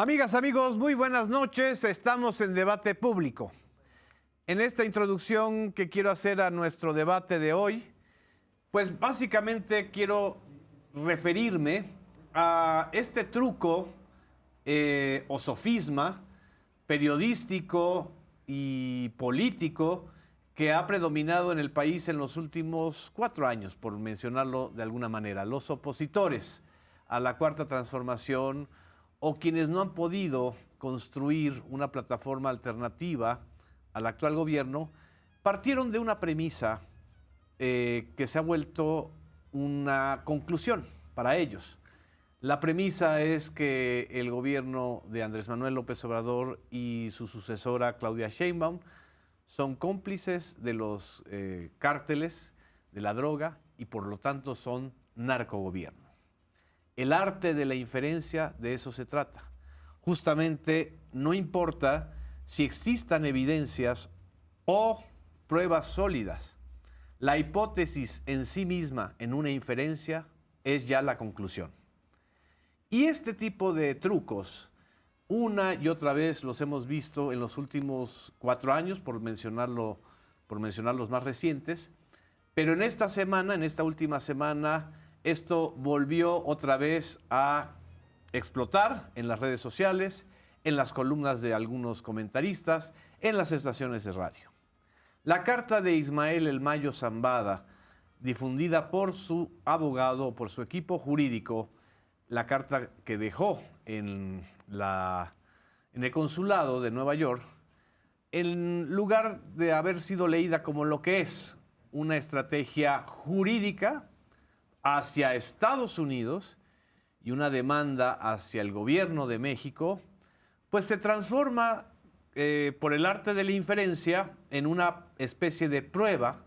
Amigas, amigos, muy buenas noches. Estamos en Debate Público. En esta introducción que quiero hacer a nuestro debate de hoy, pues básicamente quiero referirme a este truco o sofisma periodístico y político que ha predominado en el país en los últimos 4 años, por mencionarlo de alguna manera. Los opositores a la Cuarta Transformación o quienes no han podido construir una plataforma alternativa al actual gobierno, partieron de una premisa que se ha vuelto una conclusión para ellos. La premisa es que el gobierno de Andrés Manuel López Obrador y su sucesora Claudia Sheinbaum son cómplices de los cárteles de la droga y por lo tanto son narcogobierno. El arte de la inferencia, de eso se trata. Justamente no importa si existan evidencias o pruebas sólidas. La hipótesis en sí misma en una inferencia es ya la conclusión. Y este tipo de trucos, una y otra vez los hemos visto en los últimos 4 años, por mencionar los más recientes, pero en esta última semana, esto volvió otra vez a explotar en las redes sociales, en las columnas de algunos comentaristas, en las estaciones de radio. La carta de Ismael El Mayo Zambada, difundida por su abogado, por su equipo jurídico, la carta que dejó en el consulado de Nueva York, en lugar de haber sido leída como lo que es una estrategia jurídica hacia Estados Unidos y una demanda hacia el gobierno de México, pues se transforma por el arte de la inferencia en una especie de prueba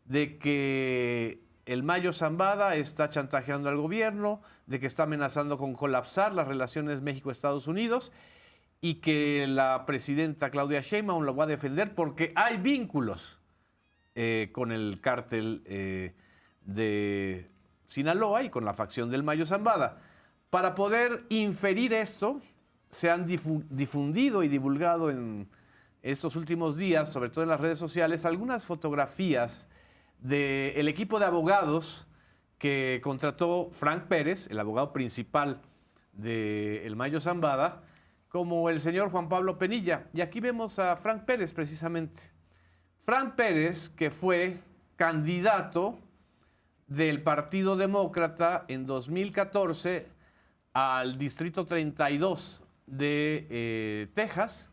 de que el Mayo Zambada está chantajeando al gobierno, de que está amenazando con colapsar las relaciones México-Estados Unidos y que la presidenta Claudia Sheinbaum lo va a defender porque hay vínculos con el cártel de Sinaloa y con la facción del Mayo Zambada. Para poder inferir esto, se han difundido y divulgado en estos últimos días, sobre todo en las redes sociales, algunas fotografías del equipo de abogados que contrató Frank Pérez, el abogado principal del Mayo Zambada, como el señor Juan Pablo Penilla. Y aquí vemos a Frank Pérez precisamente. Frank Pérez, que fue candidato del Partido Demócrata en 2014 al Distrito 32 de Texas,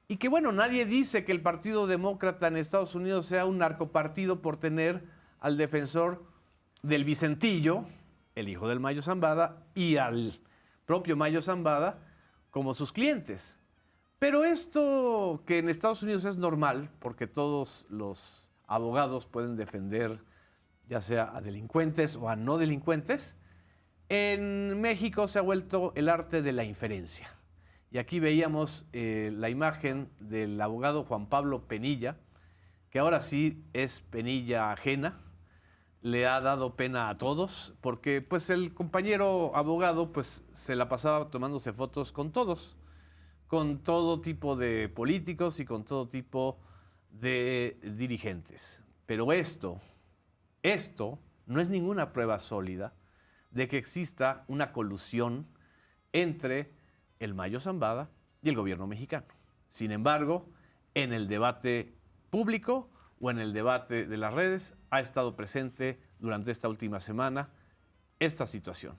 y que bueno, nadie dice que el Partido Demócrata en Estados Unidos sea un narcopartido por tener al defensor del Vicentillo, el hijo del Mayo Zambada, y al propio Mayo Zambada como sus clientes. Pero esto que en Estados Unidos es normal, porque todos los abogados pueden defender ya sea a delincuentes o a no delincuentes, en México se ha vuelto el arte de la inferencia. Y aquí veíamos la imagen del abogado Juan Pablo Penilla, que ahora sí es penilla ajena, le ha dado pena a todos, porque pues el compañero abogado pues se la pasaba tomándose fotos con todos, con todo tipo de políticos y con todo tipo de dirigentes. Pero esto no es ninguna prueba sólida de que exista una colusión entre el Mayo Zambada y el gobierno mexicano. Sin embargo, en el debate público o en el debate de las redes ha estado presente durante esta última semana esta situación.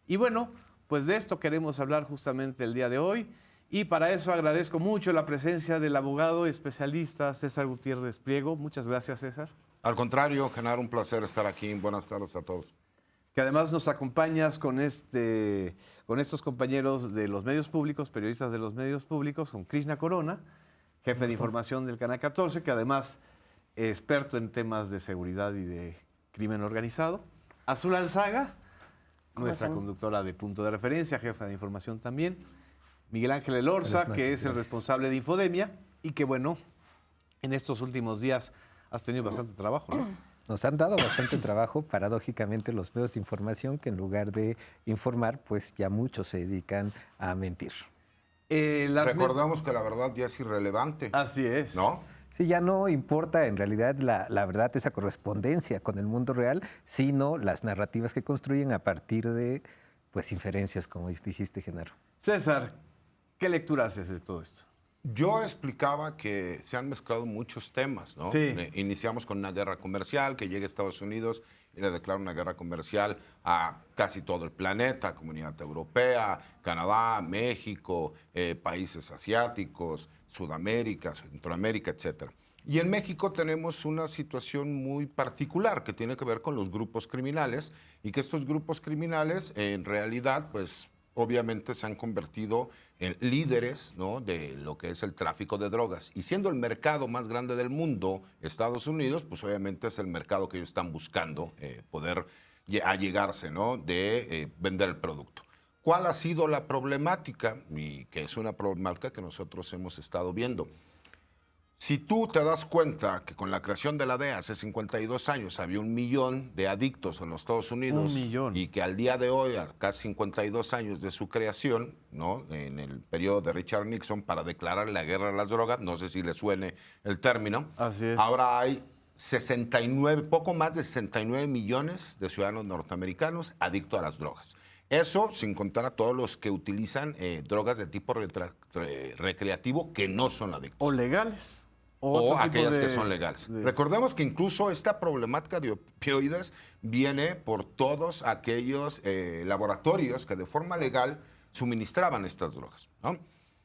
Y bueno, pues de esto queremos hablar justamente el día de hoy y para eso agradezco mucho la presencia del abogado especialista César Gutiérrez Priego. Muchas gracias, César. Al contrario, Genaro, un placer estar aquí. Buenas tardes a todos. Que además nos acompañas con estos compañeros de los medios públicos, periodistas de los medios públicos, con Krishna Corona, jefe de información del Canal 14, que además es experto en temas de seguridad y de crimen organizado. Azul Alzaga, nuestra conductora de Punto de Referencia, jefa de información también. Miguel Ángel Elorza, que es el responsable de Infodemia y que, bueno, en estos últimos días has tenido bastante trabajo, ¿no? nos han dado bastante trabajo, paradójicamente, los medios de información, que en lugar de informar, pues ya muchos se dedican a mentir. Recordemos que la verdad ya es irrelevante. Así es. ¿No? Sí, ya no importa en realidad la verdad, esa correspondencia con el mundo real, sino las narrativas que construyen a partir de pues inferencias, como dijiste, Genaro. César, ¿qué lectura haces de todo esto? Yo explicaba que se han mezclado muchos temas, ¿no? Sí. Iniciamos con una guerra comercial, que llega a Estados Unidos y le declara una guerra comercial a casi todo el planeta, Comunidad Europea, Canadá, México, países asiáticos, Sudamérica, Centroamérica, etcétera. Y en México tenemos una situación muy particular que tiene que ver con los grupos criminales y que estos grupos criminales en realidad, pues obviamente se han convertido en líderes, ¿no?, de lo que es el tráfico de drogas. Y siendo el mercado más grande del mundo, Estados Unidos, pues obviamente es el mercado que ellos están buscando poder allegarse, ¿no?, de vender el producto. ¿Cuál ha sido la problemática? Y que es una problemática que nosotros hemos estado viendo. Si tú te das cuenta que con la creación de la DEA hace 52 años había 1 millón de adictos en los Estados Unidos 1 millón. y que al día de hoy, a casi 52 años de su creación, ¿no?, en el periodo de Richard Nixon para declarar la guerra a las drogas, no sé si le suene el término, Así es. ahora hay 69, poco más de 69 millones de ciudadanos norteamericanos adictos a las drogas. Eso sin contar a todos los que utilizan drogas de tipo recreativo que no son adictos. ¿O legales? O aquellas que son legales. Recordemos que incluso esta problemática de opioides viene por todos aquellos laboratorios que de forma legal suministraban estas drogas, ¿no?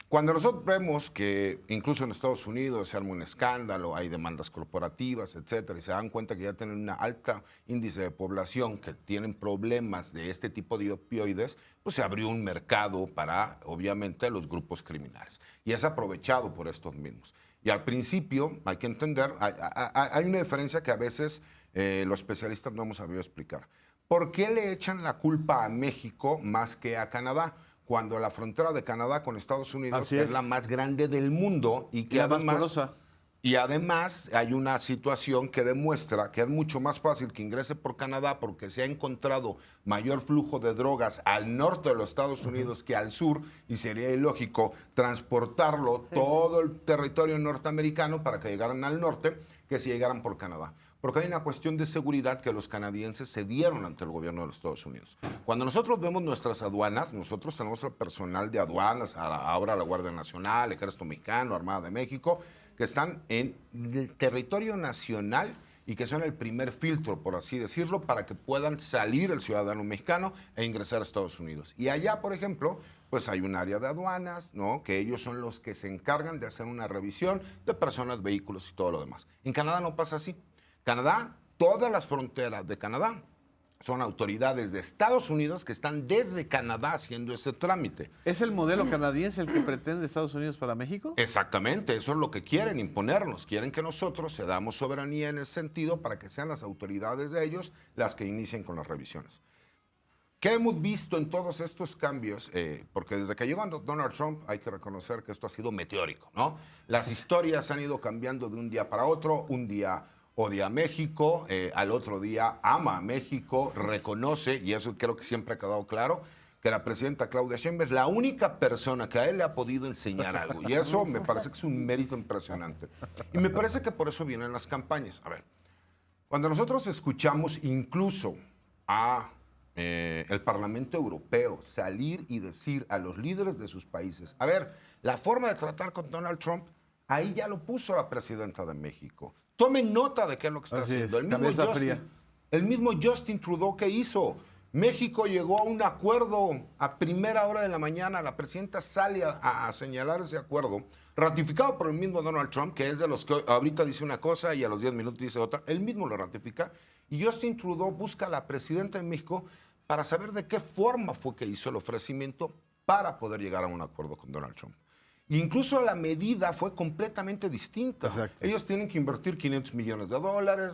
Cuando nosotros vemos que incluso en Estados Unidos se arma un escándalo, hay demandas corporativas, etcétera, y se dan cuenta que ya tienen un alto índice de población que tienen problemas de este tipo de opioides, pues se abrió un mercado para, obviamente, los grupos criminales. Y es aprovechado por estos mismos. Y al principio, hay que entender, hay una diferencia que a veces los especialistas no hemos sabido explicar. ¿Por qué le echan la culpa a México más que a Canadá? Cuando la frontera de Canadá con Estados Unidos es la más grande del mundo y que además hay una situación que demuestra que es mucho más fácil que ingrese por Canadá porque se ha encontrado mayor flujo de drogas al norte de los Estados Unidos que al sur y sería ilógico transportarlo todo el territorio norteamericano para que llegaran al norte que si llegaran por Canadá. Porque hay una cuestión de seguridad que los canadienses se dieron ante el gobierno de los Estados Unidos. Cuando nosotros vemos nuestras aduanas, nosotros tenemos el personal de aduanas, ahora la Guardia Nacional, Ejército Mexicano, Armada de México, que están en el territorio nacional y que son el primer filtro, por así decirlo, para que puedan salir el ciudadano mexicano e ingresar a Estados Unidos. Y allá, por ejemplo, pues hay un área de aduanas, ¿no?, que ellos son los que se encargan de hacer una revisión de personas, vehículos y todo lo demás. En Canadá no pasa así. Canadá, todas las fronteras de Canadá son autoridades de Estados Unidos que están desde Canadá haciendo ese trámite. ¿Es el modelo canadiense el que pretende Estados Unidos para México? Exactamente, eso es lo que quieren imponernos. Quieren que nosotros cedamos soberanía en ese sentido para que sean las autoridades de ellos las que inicien con las revisiones. ¿Qué hemos visto en todos estos cambios? Porque desde que llegó Donald Trump hay que reconocer que esto ha sido meteórico, ¿no? Las historias han ido cambiando de un día para otro, un día odia a México, al otro día ama a México, reconoce, y eso creo que siempre ha quedado claro, que la presidenta Claudia Sheinbaum es la única persona que a él le ha podido enseñar algo. Y eso me parece que es un mérito impresionante. Y me parece que por eso vienen las campañas. A ver, cuando nosotros escuchamos incluso a el Parlamento Europeo salir y decir a los líderes de sus países, a ver, la forma de tratar con Donald Trump, ahí ya lo puso la presidenta de México. Tomen nota de qué es lo que está haciendo. El mismo Justin Trudeau que hizo. México llegó a un acuerdo a primera hora de la mañana. La presidenta sale a señalar ese acuerdo, ratificado por el mismo Donald Trump, que es de los que ahorita dice una cosa y a los 10 minutos dice otra. Él mismo lo ratifica. Y Justin Trudeau busca a la presidenta de México para saber de qué forma fue que hizo el ofrecimiento para poder llegar a un acuerdo con Donald Trump. Incluso la medida fue completamente distinta. Exacto. Ellos tienen que invertir $500 millones,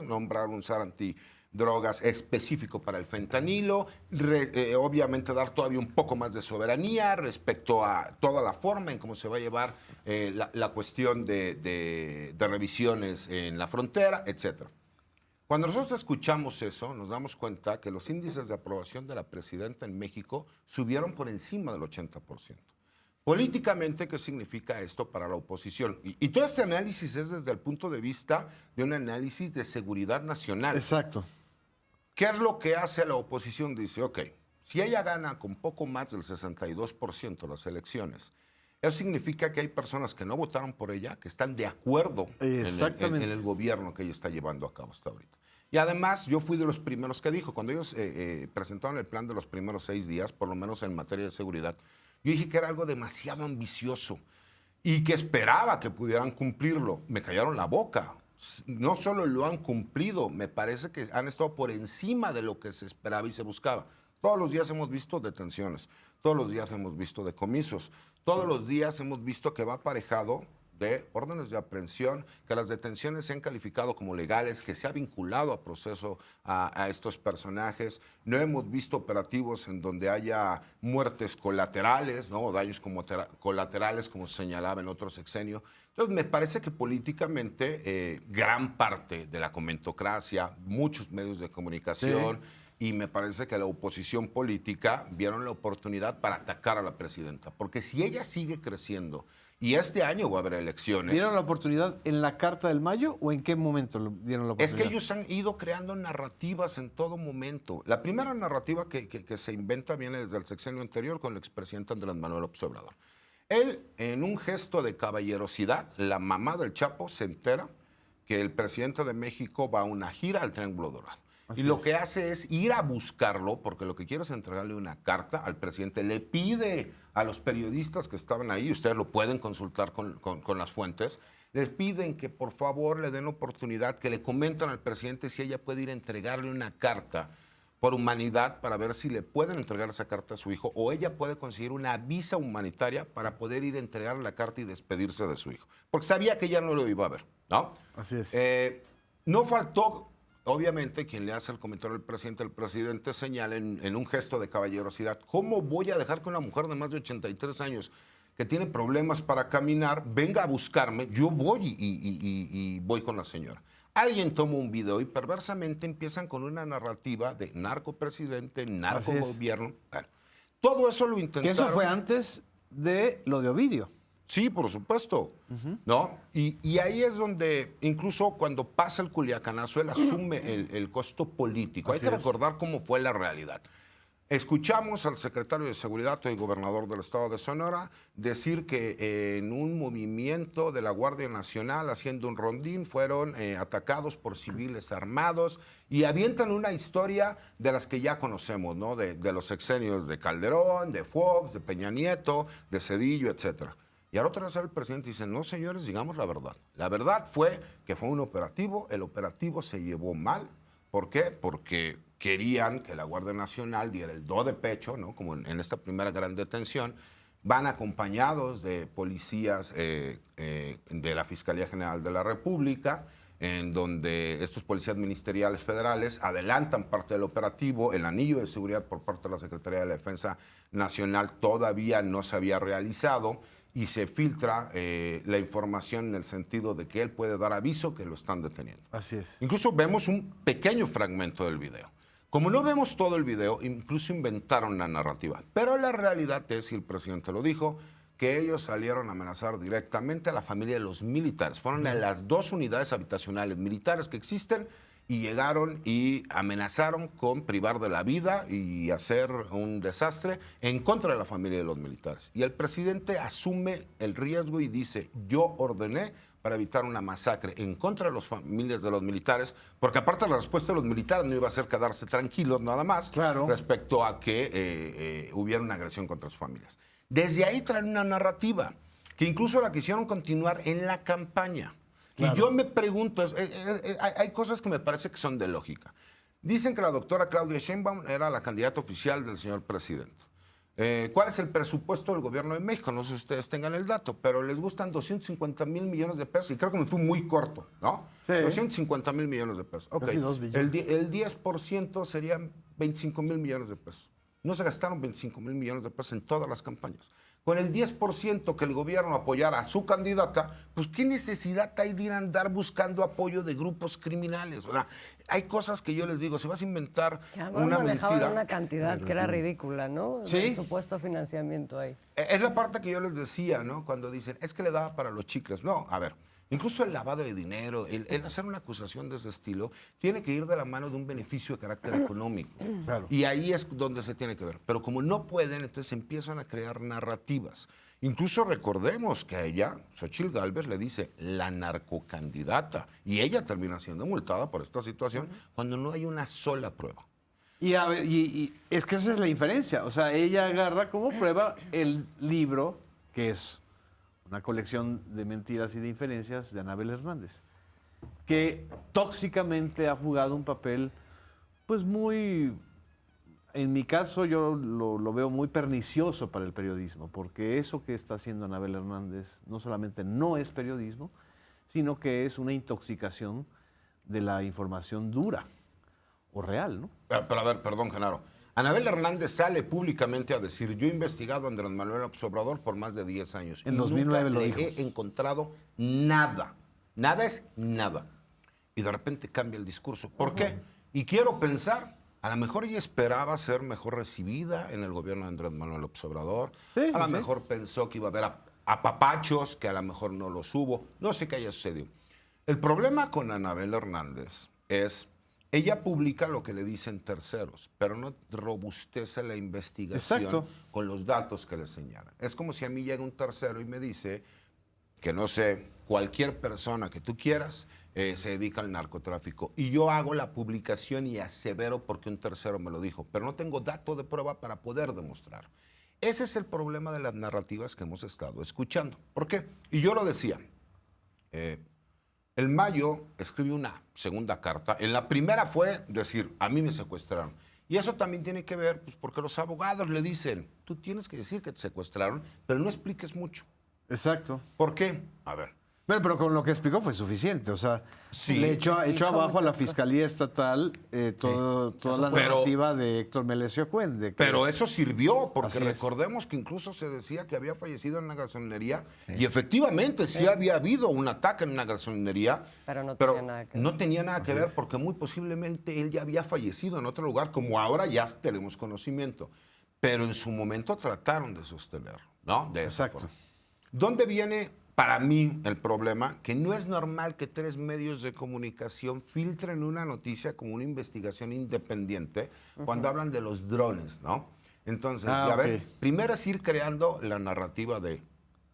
nombrar un SAR antidrogas específico para el fentanilo, obviamente dar todavía un poco más de soberanía respecto a toda la forma en cómo se va a llevar la cuestión de revisiones en la frontera, etc. Cuando nosotros escuchamos eso, nos damos cuenta que los índices de aprobación de la presidenta en México subieron por encima del 80%. Políticamente, ¿qué significa esto para la oposición? Y todo este análisis es desde el punto de vista de un análisis de seguridad nacional. Exacto. ¿Qué es lo que hace la oposición? Dice, ok, si ella gana con poco más del 62% las elecciones, eso significa que hay personas que no votaron por ella, que están de acuerdo en el gobierno que ella está llevando a cabo hasta ahorita. Y además, yo fui de los primeros que dijo, cuando ellos presentaron el plan de los primeros 6 días, por lo menos en materia de seguridad, yo dije que era algo demasiado ambicioso y que esperaba que pudieran cumplirlo. Me callaron la boca. No solo lo han cumplido, me parece que han estado por encima de lo que se esperaba y se buscaba. Todos los días hemos visto detenciones, todos los días hemos visto decomisos, todos los días hemos visto que va aparejado de órdenes de aprehensión, que las detenciones se han calificado como legales, que se ha vinculado a proceso a estos personajes. No hemos visto operativos en donde haya muertes colaterales, ¿no? O daños colaterales, como se señalaba en otro sexenio. Entonces, me parece que políticamente gran parte de la comentocracia, muchos medios de comunicación, y me parece que la oposición política vieron la oportunidad para atacar a la presidenta. Porque si ella sigue creciendo, y este año va a haber elecciones. ¿Vieron la oportunidad en la Carta del Mayo o en qué momento dieron la oportunidad? Es que ellos han ido creando narrativas en todo momento. La primera narrativa que se inventa viene desde el sexenio anterior con el expresidente Andrés Manuel López Obrador. Él, en un gesto de caballerosidad, la mamá del Chapo se entera que el presidente de México va a una gira al Triángulo Dorado. Y lo que hace es ir a buscarlo, porque lo que quiere es entregarle una carta al presidente. Le pide a los periodistas que estaban ahí, ustedes lo pueden consultar con las fuentes, les piden que por favor le den oportunidad, que le comentan al presidente si ella puede ir a entregarle una carta por humanidad para ver si le pueden entregar esa carta a su hijo o ella puede conseguir una visa humanitaria para poder ir a entregar la carta y despedirse de su hijo. Porque sabía que ya no lo iba a ver, ¿no? Así es. No faltó... Obviamente, quien le hace el comentario al presidente, el presidente señala en un gesto de caballerosidad, ¿cómo voy a dejar que una mujer de más de 83 años que tiene problemas para caminar venga a buscarme? Yo voy y voy con la señora. Alguien toma un video y perversamente empiezan con una narrativa de narcopresidente, narcogobierno. Bueno, todo eso lo intentaron. Que eso fue antes de lo de Ovidio. Sí, por supuesto, ¿no? Y ahí es donde, incluso cuando pasa el Culiacanazo, él asume el costo político. Hay que recordar cómo fue la realidad. Escuchamos al secretario de Seguridad y gobernador del estado de Sonora decir que en un movimiento de la Guardia Nacional haciendo un rondín fueron atacados por civiles armados y avientan una historia de las que ya conocemos, ¿no? De los sexenios de Calderón, de Fox, de Peña Nieto, de Cedillo, etcétera. Y al otro día sale el presidente y dice, no, señores, digamos la verdad. La verdad fue que fue un operativo, el operativo se llevó mal. ¿Por qué? Porque querían que la Guardia Nacional diera el do de pecho, ¿no? Como en esta primera gran detención. Van acompañados de policías de la Fiscalía General de la República, en donde estos policías ministeriales federales adelantan parte del operativo. El anillo de seguridad por parte de la Secretaría de la Defensa Nacional todavía no se había realizado. Y se filtra la información en el sentido de que él puede dar aviso que lo están deteniendo. Así es. Incluso vemos un pequeño fragmento del video. Como no vemos todo el video, incluso inventaron la narrativa. Pero la realidad es, y el presidente lo dijo, que ellos salieron a amenazar directamente a la familia de los militares. Fueron a las 2 unidades habitacionales militares que existen y llegaron y amenazaron con privar de la vida y hacer un desastre en contra de la familia de los militares. Y el presidente asume el riesgo y dice, yo ordené para evitar una masacre en contra de las familias de los militares, porque aparte la respuesta de los militares no iba a ser quedarse tranquilos nada más respecto a que hubiera una agresión contra sus familias. Desde ahí traen una narrativa que incluso la quisieron continuar en la campaña. Claro. Y yo me pregunto, hay cosas que me parece que son de lógica. Dicen que la doctora Claudia Sheinbaum era la candidata oficial del señor presidente. ¿Cuál es el presupuesto del gobierno de México? No sé si ustedes tengan el dato, pero les gustan 250 mil millones de pesos. Y creo que me fui muy corto, ¿no? Sí. 250 mil millones de pesos. Okay. Casi 2 billones. El 10% serían 25 mil millones de pesos. no se gastaron 25,000 millones de pesos en todas las campañas. Con el 10% que el gobierno apoyara a su candidata, pues ¿qué necesidad hay de ir a andar buscando apoyo de grupos criminales? O sea, hay cosas que yo les digo, si vas a inventar Que además una manejaban mentira... una cantidad que era ridícula, ¿no? Sí. El supuesto financiamiento ahí. Es la parte que yo les decía, ¿no? Cuando dicen, es que le daba para los chicles. No, a ver, incluso el lavado de dinero, el hacer una acusación de ese estilo, tiene que ir de la mano de un beneficio de carácter económico. Claro. Y ahí es donde se tiene que ver. Pero como no pueden, entonces empiezan a crear narrativas. Incluso recordemos que a ella, Xochitl Gálvez, le dice la narcocandidata. Y ella termina siendo multada por esta situación cuando no hay una sola prueba. Y, a ver, y es que esa es la diferencia. O sea, ella agarra como prueba el libro, que es una colección de mentiras y de inferencias de Anabel Hernández, que tóxicamente ha jugado un papel, pues muy, en mi caso yo lo veo muy pernicioso para el periodismo, porque eso que está haciendo Anabel Hernández no solamente no es periodismo, sino que es una intoxicación de la información dura o real, ¿no? Pero a ver, perdón, Genaro. Anabel Hernández sale públicamente a decir, yo he investigado a Andrés Manuel López Obrador por más de 10 años. En y 2009 nunca lo le dijo. he encontrado nada. Nada es nada. Y de repente cambia el discurso. ¿Por qué? Y quiero pensar, a lo mejor ella esperaba ser mejor recibida en el gobierno de Andrés Manuel López Obrador. Sí, a lo sí. mejor pensó que iba a haber apapachos, que a lo mejor no los hubo. No sé qué haya sucedido. El problema con Anabel Hernández es... Ella publica lo que le dicen terceros, pero no robustece la investigación Exacto. con los datos que le señalan. Es como si a mí llega un tercero y me dice que, no sé, cualquier persona que tú quieras se dedica al narcotráfico. Y yo hago la publicación y asevero porque un tercero me lo dijo, pero no tengo dato de prueba para poder demostrar. Ese es el problema de las narrativas que hemos estado escuchando. ¿Por qué? Y yo lo decía. El Mayo escribió una segunda carta. En la primera fue decir, a mí me secuestraron. Y eso también tiene que ver, pues, porque los abogados le dicen, tú tienes que decir que te secuestraron, pero no expliques mucho. Exacto. ¿Por qué? A ver. Bueno, pero con lo que explicó fue suficiente. O sea, Sí, le echó abajo a la muchas Fiscalía Estatal toda la Pero- narrativa de Héctor Melesio Cuen. de que- Pero eso sirvió, porque Así es. recordemos que incluso se decía que había fallecido en una gasolinería, y efectivamente sí había habido un ataque en una gasolinería, Pero no tenía nada que ver. no tenía nada que ver porque muy posiblemente él ya había fallecido en otro lugar, como ahora ya tenemos conocimiento. Pero en su momento trataron de sostenerlo, ¿no? De esa Exacto. forma. ¿Dónde viene para mí el problema? Que no es normal que 3 medios de comunicación filtren una noticia como una investigación independiente cuando hablan de los drones, ¿no? Entonces, Ah, ver, ok. primero es ir creando la narrativa de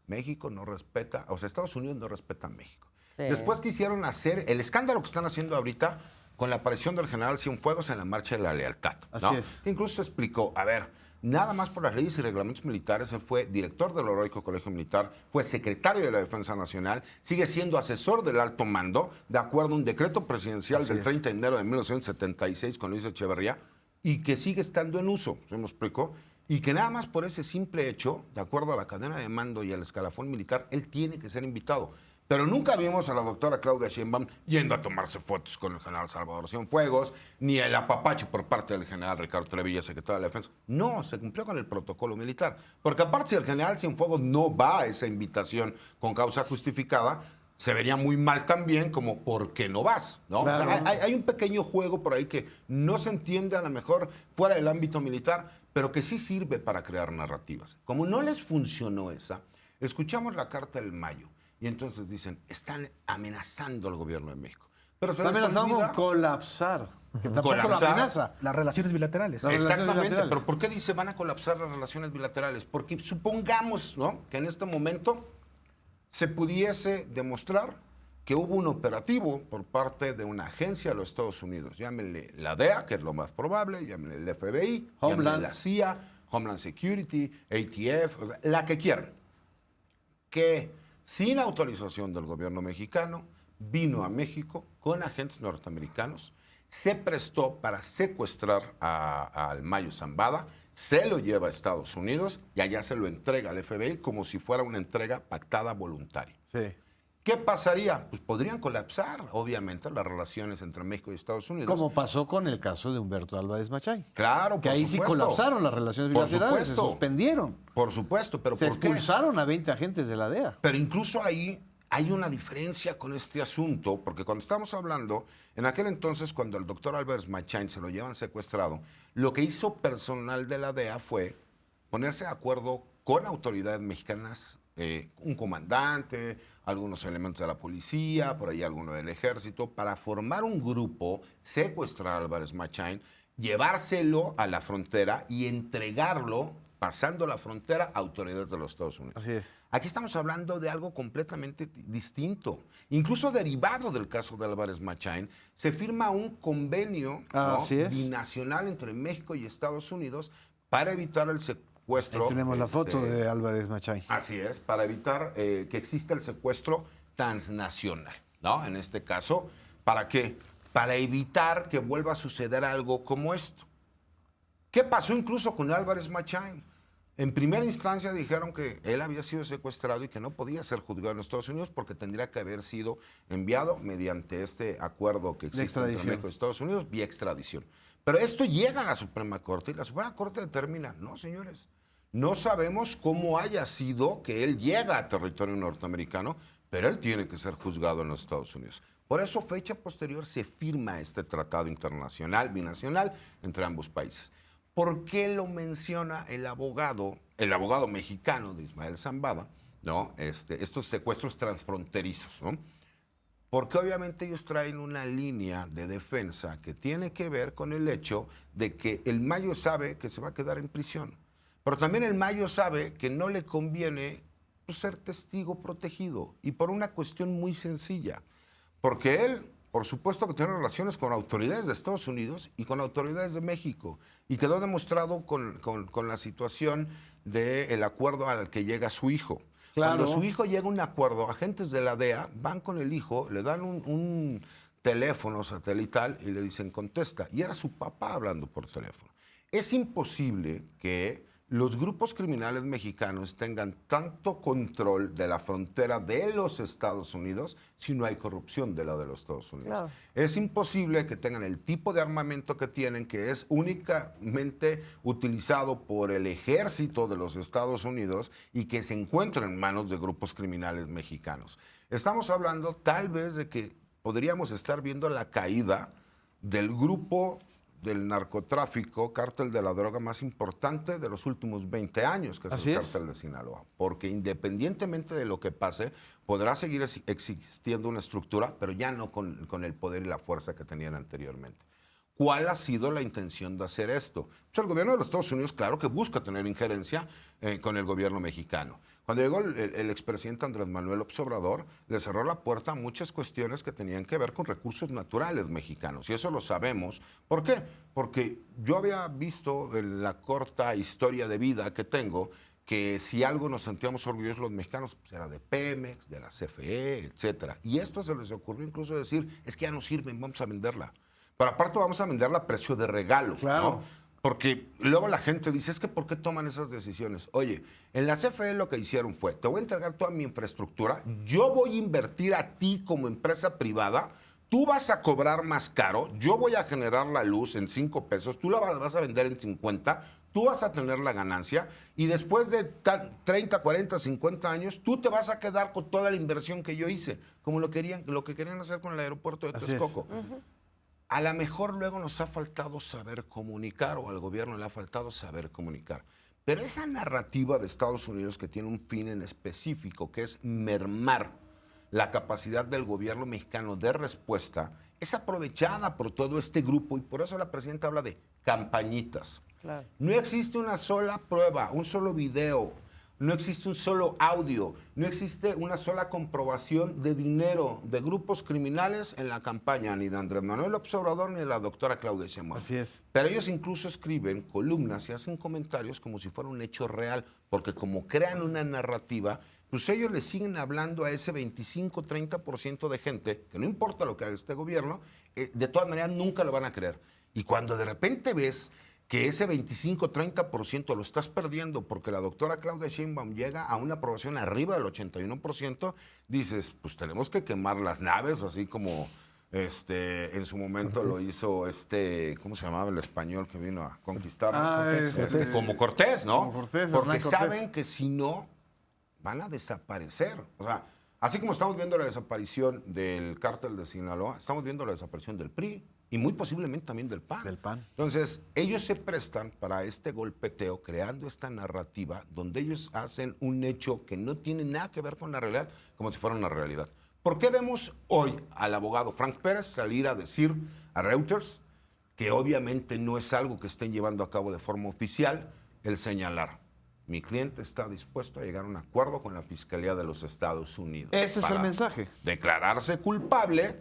México no respeta, o sea, Estados Unidos no respeta a México. Sí. Después quisieron hacer el escándalo que están haciendo ahorita con la aparición del general Cienfuegos en la Marcha de la Lealtad, ¿no? Así es. Que incluso explicó, a ver, nada más por las leyes y reglamentos militares, él fue director del Heroico Colegio Militar, fue secretario de la Defensa Nacional, sigue siendo asesor del alto mando, de acuerdo a un decreto presidencial Así del es. 30 de enero de 1976 con Luis Echeverría, y que sigue estando en uso, ¿se me explicó? Y que nada más por ese simple hecho, de acuerdo a la cadena de mando y al escalafón militar, él tiene que ser invitado. Pero nunca vimos a la doctora Claudia Sheinbaum yendo a tomarse fotos con el general Salvador Cienfuegos, ni el apapacho por parte del general Ricardo Trevilla, secretario de la Defensa. No, se cumplió con el protocolo militar. Porque aparte, si el general Cienfuegos no va a esa invitación con causa justificada, se vería muy mal también como ¿por qué no vas? ¿No? Claro. O sea, hay un pequeño juego por ahí que no se entiende a lo mejor fuera del ámbito militar, pero que sí sirve para crear narrativas. Como no les funcionó esa, escuchamos la carta del Mayo. Y entonces dicen, están amenazando al gobierno de México. Pero se Está les amenazando olvida- con colapsar. Que tampoco lo Colapsar. amenaza. Las relaciones bilaterales. Las relaciones Exactamente, bilaterales. pero ¿por qué dice van a colapsar las relaciones bilaterales? Porque supongamos, ¿no?, que en este momento se pudiese demostrar que hubo un operativo por parte de una agencia de los Estados Unidos. Llámenle la DEA, que es lo más probable, llámenle el FBI, Homeland. llámenle la CIA, Homeland Security, ATF, o sea, la que quieran. Que sin autorización del gobierno mexicano, vino a México con agentes norteamericanos, se prestó para secuestrar al Mayo Zambada, se lo lleva a Estados Unidos y allá se lo entrega al FBI como si fuera una entrega pactada voluntaria. Sí. ¿Qué pasaría? Pues podrían colapsar, obviamente, las relaciones entre México y Estados Unidos. Como pasó con el caso de Humberto Álvarez Machay. Claro, que por ahí supuesto. sí colapsaron las relaciones Por bilaterales, se supuesto. suspendieron. Por supuesto, pero Se ¿por qué? expulsaron a 20 agentes de la DEA. Pero incluso ahí hay una diferencia con este asunto, porque cuando estamos hablando, en aquel entonces, cuando el doctor Álvarez Machay se lo llevan secuestrado, lo que hizo personal de la DEA fue ponerse de acuerdo con autoridades mexicanas, un comandante, algunos elementos de la policía, por ahí alguno del ejército, para formar un grupo, secuestrar a Álvarez Machay, llevárselo a la frontera y entregarlo, pasando la frontera, a autoridades de los Estados Unidos. Así es. Aquí estamos hablando de algo completamente distinto. Incluso derivado del caso de Álvarez Machay, se firma un convenio, ¿no?, Así es. binacional entre México y Estados Unidos para evitar el secuestro. Ahí tenemos la foto de Álvarez Machay. Así es, para evitar que exista el secuestro transnacional, ¿no? En este caso, ¿para qué? Para evitar que vuelva a suceder algo como esto. ¿Qué pasó incluso con Álvarez Machay? En primera instancia dijeron que él había sido secuestrado y que no podía ser juzgado en Estados Unidos porque tendría que haber sido enviado mediante este acuerdo que existe entre extradición. México y Estados Unidos vía extradición. Pero esto llega a la Suprema Corte y la Suprema Corte determina, no, señores, no sabemos cómo haya sido que él llega a territorio norteamericano, pero él tiene que ser juzgado en los Estados Unidos. Por eso, fecha posterior, se firma este tratado internacional, binacional, entre ambos países. ¿Por qué lo menciona el abogado mexicano de Ismael Zambada, ¿no? Estos secuestros transfronterizos, ¿no? Porque obviamente ellos traen una línea de defensa que tiene que ver con el hecho de que el Mayo sabe que se va a quedar en prisión. Pero también el Mayo sabe que no le conviene, pues, ser testigo protegido. Y por una cuestión muy sencilla. Porque él, por supuesto, que tiene relaciones con autoridades de Estados Unidos y con autoridades de México. Y quedó demostrado con la situación del acuerdo al que llega su hijo. Claro. Cuando su hijo llega a un acuerdo, agentes de la DEA van con el hijo, le dan un teléfono satelital y le dicen contesta. Y era su papá hablando por teléfono. Es imposible que los grupos criminales mexicanos tengan tanto control de la frontera de los Estados Unidos si no hay corrupción de la de los Estados Unidos. Claro. Es imposible que tengan el tipo de armamento que tienen, que es únicamente utilizado por el ejército de los Estados Unidos y que se encuentra en manos de grupos criminales mexicanos. Estamos hablando tal vez de que podríamos estar viendo la caída del grupo del narcotráfico, cártel de la droga más importante de los últimos 20 años, que es Así el es. cártel de Sinaloa. Porque independientemente de lo que pase, podrá seguir existiendo una estructura, pero ya no con el poder y la fuerza que tenían anteriormente. ¿Cuál ha sido la intención de hacer esto? Pues el gobierno de los Estados Unidos, claro que busca tener injerencia con el gobierno mexicano. Cuando llegó el expresidente Andrés Manuel López Obrador, le cerró la puerta a muchas cuestiones que tenían que ver con recursos naturales mexicanos. Y eso lo sabemos. ¿Por qué? Porque yo había visto en la corta historia de vida que tengo que si algo nos sentíamos orgullosos los mexicanos, pues era de Pemex, de la CFE, etcétera. Y esto se les ocurrió incluso decir, es que ya no sirven, vamos a venderla. Pero aparte vamos a venderla a precio de regalo. Claro. ¿no? Porque luego la gente dice, es que ¿por qué toman esas decisiones? Oye, en la CFE lo que hicieron fue, te voy a entregar toda mi infraestructura, yo voy a invertir a ti como empresa privada, tú vas a cobrar más caro, yo voy a generar la luz en 5 pesos, tú la vas a vender en 50, tú vas a tener la ganancia y después de 30, 40, 50 años, tú te vas a quedar con toda la inversión que yo hice, como lo que querían hacer con el aeropuerto de Así es. Texcoco. A lo mejor luego nos ha faltado saber comunicar o al gobierno le ha faltado saber comunicar. Pero esa narrativa de Estados Unidos que tiene un fin en específico, que es mermar la capacidad del gobierno mexicano de respuesta, es aprovechada por todo este grupo y por eso la presidenta habla de campañitas. Claro. No existe una sola prueba, un solo video, no existe un solo audio, no existe una sola comprobación de dinero de grupos criminales en la campaña, ni de Andrés Manuel López Obrador ni de la doctora Claudia Sheinbaum. Así es. Pero ellos incluso escriben columnas y hacen comentarios como si fuera un hecho real, porque como crean una narrativa, pues ellos le siguen hablando a ese 25-30% de gente, que no importa lo que haga este gobierno, de todas maneras nunca lo van a creer. Y cuando de repente ves que ese 25-30% lo estás perdiendo porque la doctora Claudia Sheinbaum llega a una aprobación arriba del 81%, dices, pues tenemos que quemar las naves, así como en su momento lo hizo ¿cómo se llamaba el español que vino a conquistarnos? Como Cortés, ¿no? Como Cortés, porque Hernán Cortés. saben que si no, van a desaparecer. O sea, así como estamos viendo la desaparición del cártel de Sinaloa, estamos viendo la desaparición del PRI y muy posiblemente también del PAN. Del PAN. Entonces, ellos se prestan para este golpeteo, creando esta narrativa donde ellos hacen un hecho que no tiene nada que ver con la realidad, como si fuera una realidad. ¿Por qué vemos hoy al abogado Frank Pérez salir a decir a Reuters que obviamente no es algo que estén llevando a cabo de forma oficial, el señalar? Mi cliente está dispuesto a llegar a un acuerdo con la Fiscalía de los Estados Unidos. Ese es el para mensaje. Declararse culpable,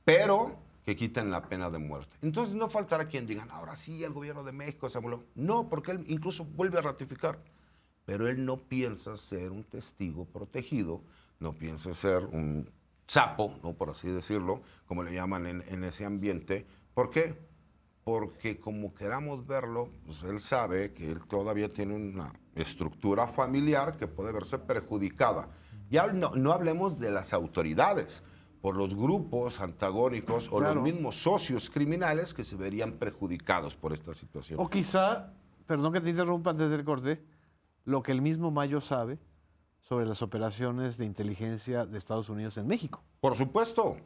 pero que quiten la pena de muerte. Entonces no faltará quien diga, ahora sí, el gobierno de México se voló. No, porque él incluso vuelve a ratificar. Pero él no piensa ser un testigo protegido, no piensa ser un sapo, ¿no? Por así decirlo, como le llaman en ese ambiente. ¿Por qué? Porque como queramos verlo, pues él sabe que él todavía tiene una estructura familiar que puede verse perjudicada. Ya no hablemos de las autoridades, por los grupos antagónicos o los mismos socios criminales que se verían perjudicados por esta situación. O quizá, perdón que te interrumpa antes del corte, lo que el mismo Mayo sabe sobre las operaciones de inteligencia de Estados Unidos en México. Por supuesto,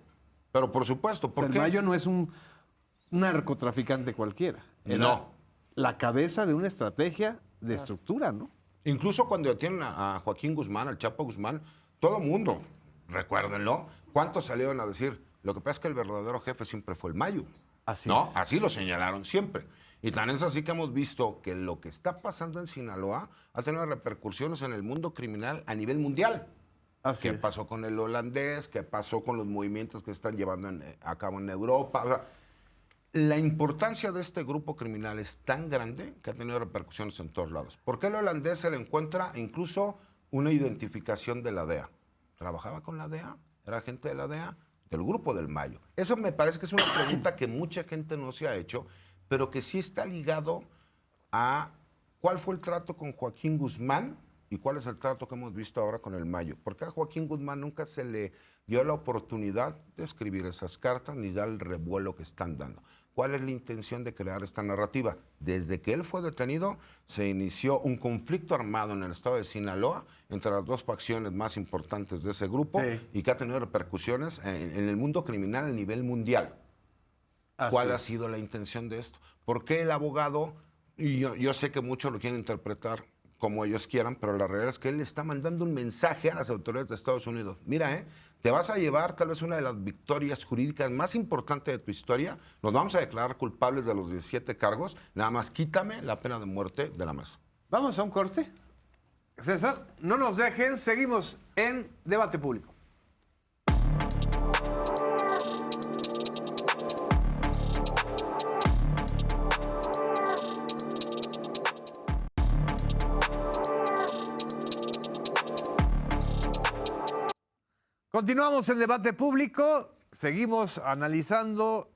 pero por supuesto. O sea, el Mayo no es un narcotraficante cualquiera. No. La cabeza de una estrategia de estructura, ¿no? Incluso cuando detienen a Joaquín Guzmán, al Chapo Guzmán, todo el mundo, recuérdenlo, ¿cuántos salieron a decir? Lo que pasa es que el verdadero jefe siempre fue el Mayo. Así ¿no? es. Así lo señalaron siempre. Y tan es así que hemos visto que lo que está pasando en Sinaloa ha tenido repercusiones en el mundo criminal a nivel mundial. Así ¿Qué es. pasó con el holandés? ¿Qué pasó con los movimientos que están llevando a cabo en Europa? O sea, la importancia de este grupo criminal es tan grande que ha tenido repercusiones en todos lados. ¿Por qué el holandés se le encuentra incluso una identificación de la DEA? ¿Trabajaba con la DEA? ¿Era agente de la DEA? Del grupo del Mayo. Eso me parece que es una pregunta que mucha gente no se ha hecho, pero que sí está ligado a cuál fue el trato con Joaquín Guzmán y cuál es el trato que hemos visto ahora con el Mayo. Porque a Joaquín Guzmán nunca se le dio la oportunidad de escribir esas cartas ni dar el revuelo que están dando. ¿Cuál es la intención de crear esta narrativa? Desde que él fue detenido, se inició un conflicto armado en el estado de Sinaloa entre las dos facciones más importantes de ese grupo y que ha tenido repercusiones en el mundo criminal a nivel mundial. ¿Cuál ha sido la intención de esto? ¿Por qué el abogado, y yo sé que muchos lo quieren interpretar como ellos quieran, pero la realidad es que él le está mandando un mensaje a las autoridades de Estados Unidos? Mira, te vas a llevar tal vez una de las victorias jurídicas más importantes de tu historia, nos vamos a declarar culpables de los 17 cargos, nada más quítame la pena de muerte de la mesa. Vamos a un corte. César, no nos dejen, seguimos en Debate Público. Continuamos en Debate Público, seguimos analizando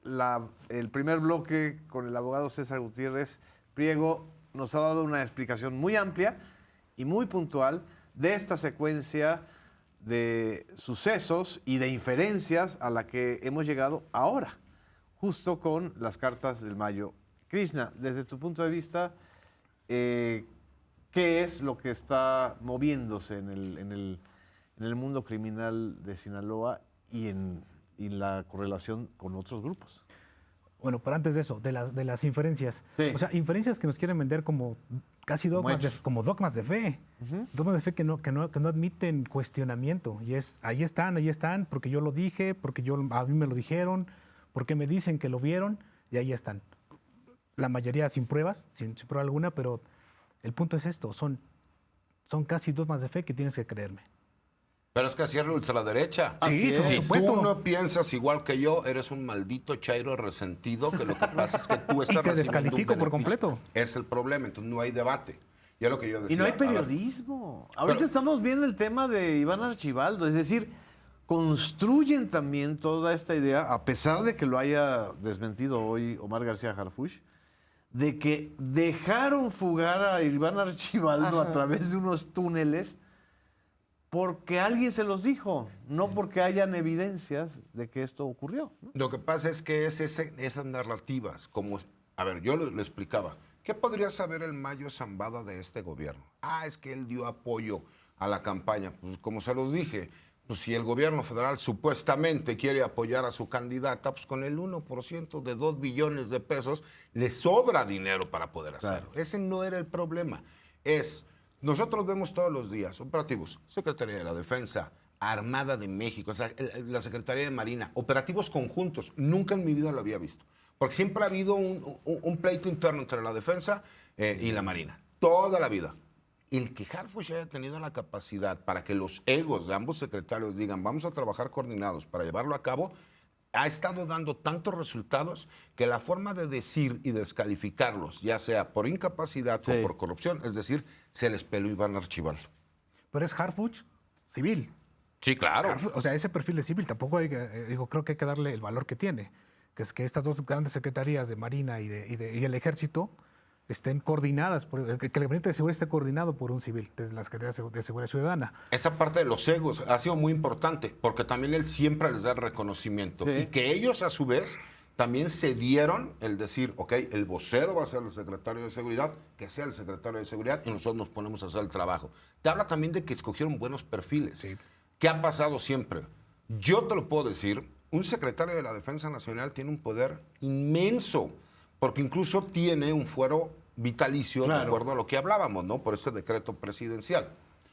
el primer bloque con el abogado César Gutiérrez Priego. Nos ha dado una explicación muy amplia y muy puntual de esta secuencia de sucesos y de inferencias a la que hemos llegado ahora, justo con las cartas del Mayo. Krishna, desde tu punto de vista, ¿qué es lo que está moviéndose en el mundo criminal de Sinaloa y en la correlación con otros grupos? Bueno, pero antes de eso, de las inferencias. Sí. O sea, inferencias que nos quieren vender como casi dogmas como dogmas de fe. Dogmas de fe que no admiten cuestionamiento. Y ahí están, porque yo lo dije, porque a mí me lo dijeron, porque me dicen que lo vieron, y ahí están. La mayoría sin pruebas, sin prueba alguna, pero el punto es esto, son casi dogmas de fe que tienes que creerme. Pero es que así es la ultraderecha. Sí, por Si supuesto. tú no piensas igual que yo, eres un maldito chairo resentido, que lo que pasa es que tú estás Y te recibiendo descalifico un por beneficio. completo. Es el problema, entonces no hay debate. Y es lo que yo decía. Y no hay A ver, periodismo. Ahorita pero- estamos viendo el tema de Iván Archibaldo, es decir, construyen también toda esta idea, a pesar de que lo haya desmentido hoy Omar García Harfuch, de que dejaron fugar a Iván Archibaldo a través de unos túneles porque alguien se los dijo, no porque hayan evidencias de que esto ocurrió, ¿no? Lo que pasa es que esas narrativas, como, a ver, yo lo explicaba, ¿qué podría saber el Mayo Zambada de este gobierno? Es que él dio apoyo a la campaña. Pues como se los dije, pues si el gobierno federal supuestamente quiere apoyar a su candidata, pues con el 1% de 2 billones de pesos le sobra dinero para poder hacerlo. Claro. Ese no era el problema. Nosotros vemos todos los días operativos, Secretaría de la Defensa, Armada de México, o sea, la Secretaría de Marina, operativos conjuntos. Nunca en mi vida lo había visto. Porque siempre ha habido un pleito interno entre la Defensa y la Marina. Toda la vida. El que Harfuch haya tenido la capacidad para que los egos de ambos secretarios digan vamos a trabajar coordinados para llevarlo a cabo, ha estado dando tantos resultados que la forma de decir y descalificarlos, ya sea por incapacidad o por corrupción, es decir, se les peló Iván Archibaldo. Pero es Harfuch civil. Sí, claro. O sea, ese perfil de civil tampoco creo que hay que darle el valor que tiene, que es que estas dos grandes secretarías de Marina y el Ejército estén coordinadas, que el gabinete de seguridad esté coordinado por un civil, desde la Secretaría de Seguridad Ciudadana. Esa parte de los egos ha sido muy importante, porque también él siempre les da el reconocimiento. Y que ellos, a su vez, también se dieron el decir, ok, el vocero va a ser el secretario de Seguridad, que sea el secretario de Seguridad, y nosotros nos ponemos a hacer el trabajo. Te habla también de que escogieron buenos perfiles. Sí. ¿Qué ha pasado siempre? Yo te lo puedo decir, un secretario de la Defensa Nacional tiene un poder inmenso, porque incluso tiene un fuero vitalicio, de acuerdo a lo que hablábamos, ¿no? Por ese decreto presidencial.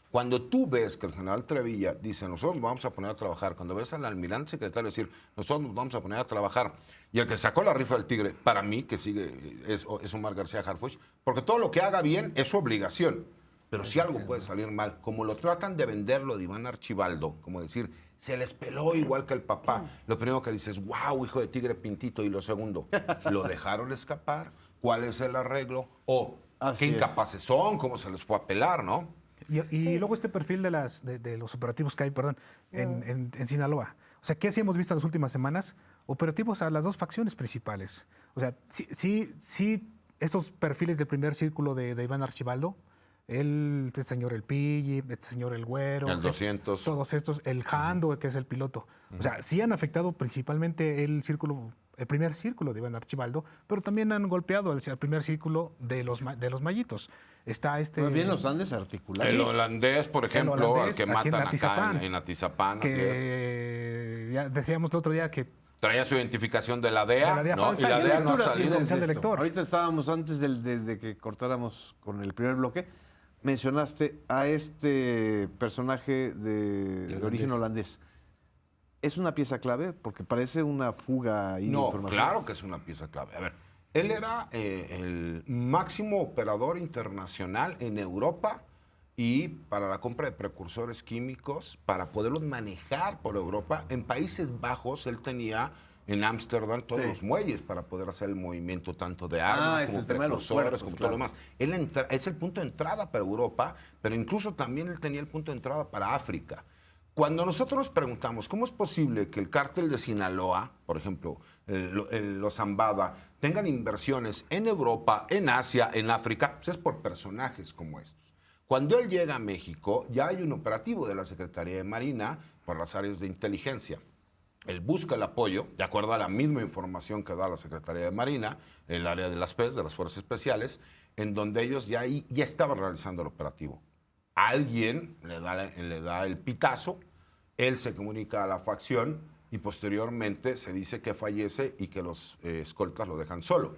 Cuando tú ves que el general Trevilla dice, nosotros nos vamos a poner a trabajar, cuando ves al almirante secretario decir, nosotros nos vamos a poner a trabajar, y el que sacó la rifa del tigre, para mí, que sigue, es Omar García Harfuch, porque todo lo que haga bien es su obligación, pero si algo puede salir mal, como lo tratan de venderlo de Iván Archibaldo, como decir, se les peló igual que el papá, lo primero que dices, wow, hijo de tigre pintito, y lo segundo, ¿lo dejaron escapar? ¿Cuál es el arreglo? O qué incapaces son, cómo se les fue a pelar, ¿no? Y luego este perfil de los operativos que hay, en Sinaloa. O sea, ¿qué sí hemos visto en las últimas semanas? Operativos a las dos facciones principales. O sea, sí estos perfiles del primer círculo de Iván Archibaldo, este señor El Pilli, este señor El Güero. El 200. Todos estos, el Jando, que es el piloto. O sea, sí han afectado principalmente el primer círculo de Iván Archibaldo, pero también han golpeado el primer círculo de los mayitos. Está Muy bien, los han desarticulado. El holandés, por ejemplo, al que matan acá en Atizapán. Que ya decíamos el otro día que traía su identificación de la DEA, ¿no? falsa, y la DEA no ha salido. Ahorita estábamos, antes de que cortáramos con el primer bloque, mencionaste a este personaje de origen holandés. ¿Es una pieza clave? Porque parece una fuga de información. No, claro que es una pieza clave. A ver, él era el máximo operador internacional en Europa y para la compra de precursores químicos, para poderlos manejar por Europa. En Países Bajos él tenía en Ámsterdam todos los muelles para poder hacer el movimiento tanto de armas como precursores, como todo lo demás. Él es el punto de entrada para Europa, pero incluso también él tenía el punto de entrada para África. Cuando nosotros nos preguntamos cómo es posible que el cártel de Sinaloa, por ejemplo, los Zambada, tengan inversiones en Europa, en Asia, en África, pues es por personajes como estos. Cuando él llega a México, ya hay un operativo de la Secretaría de Marina por las áreas de inteligencia. Él busca el apoyo, de acuerdo a la misma información que da la Secretaría de Marina, el área de las PES, de las Fuerzas Especiales, en donde ellos ya estaban realizando el operativo. Alguien le da el pitazo, él se comunica a la facción y posteriormente se dice que fallece y que los escoltas lo dejan solo.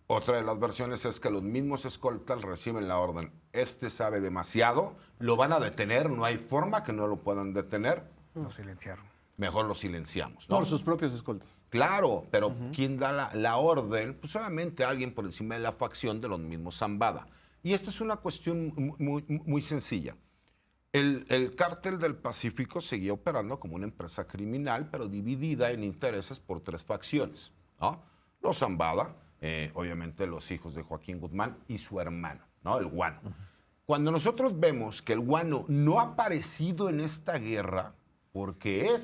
Otra de las versiones es que los mismos escoltas reciben la orden. Este sabe demasiado, lo van a detener, no hay forma que no lo puedan detener. Lo silenciaron. Mejor lo silenciamos, ¿no? Por sus propios escoltas. Claro, pero ¿quién da la orden? Pues obviamente alguien por encima de la facción de los mismos Zambada. Y esto es una cuestión muy sencilla. El cártel del Pacífico seguía operando como una empresa criminal, pero dividida en intereses por tres facciones, ¿no? Los Zambada, obviamente los hijos de Joaquín Guzmán y su hermano, ¿no? El Guano. Cuando nosotros vemos que el Guano no ha aparecido en esta guerra, porque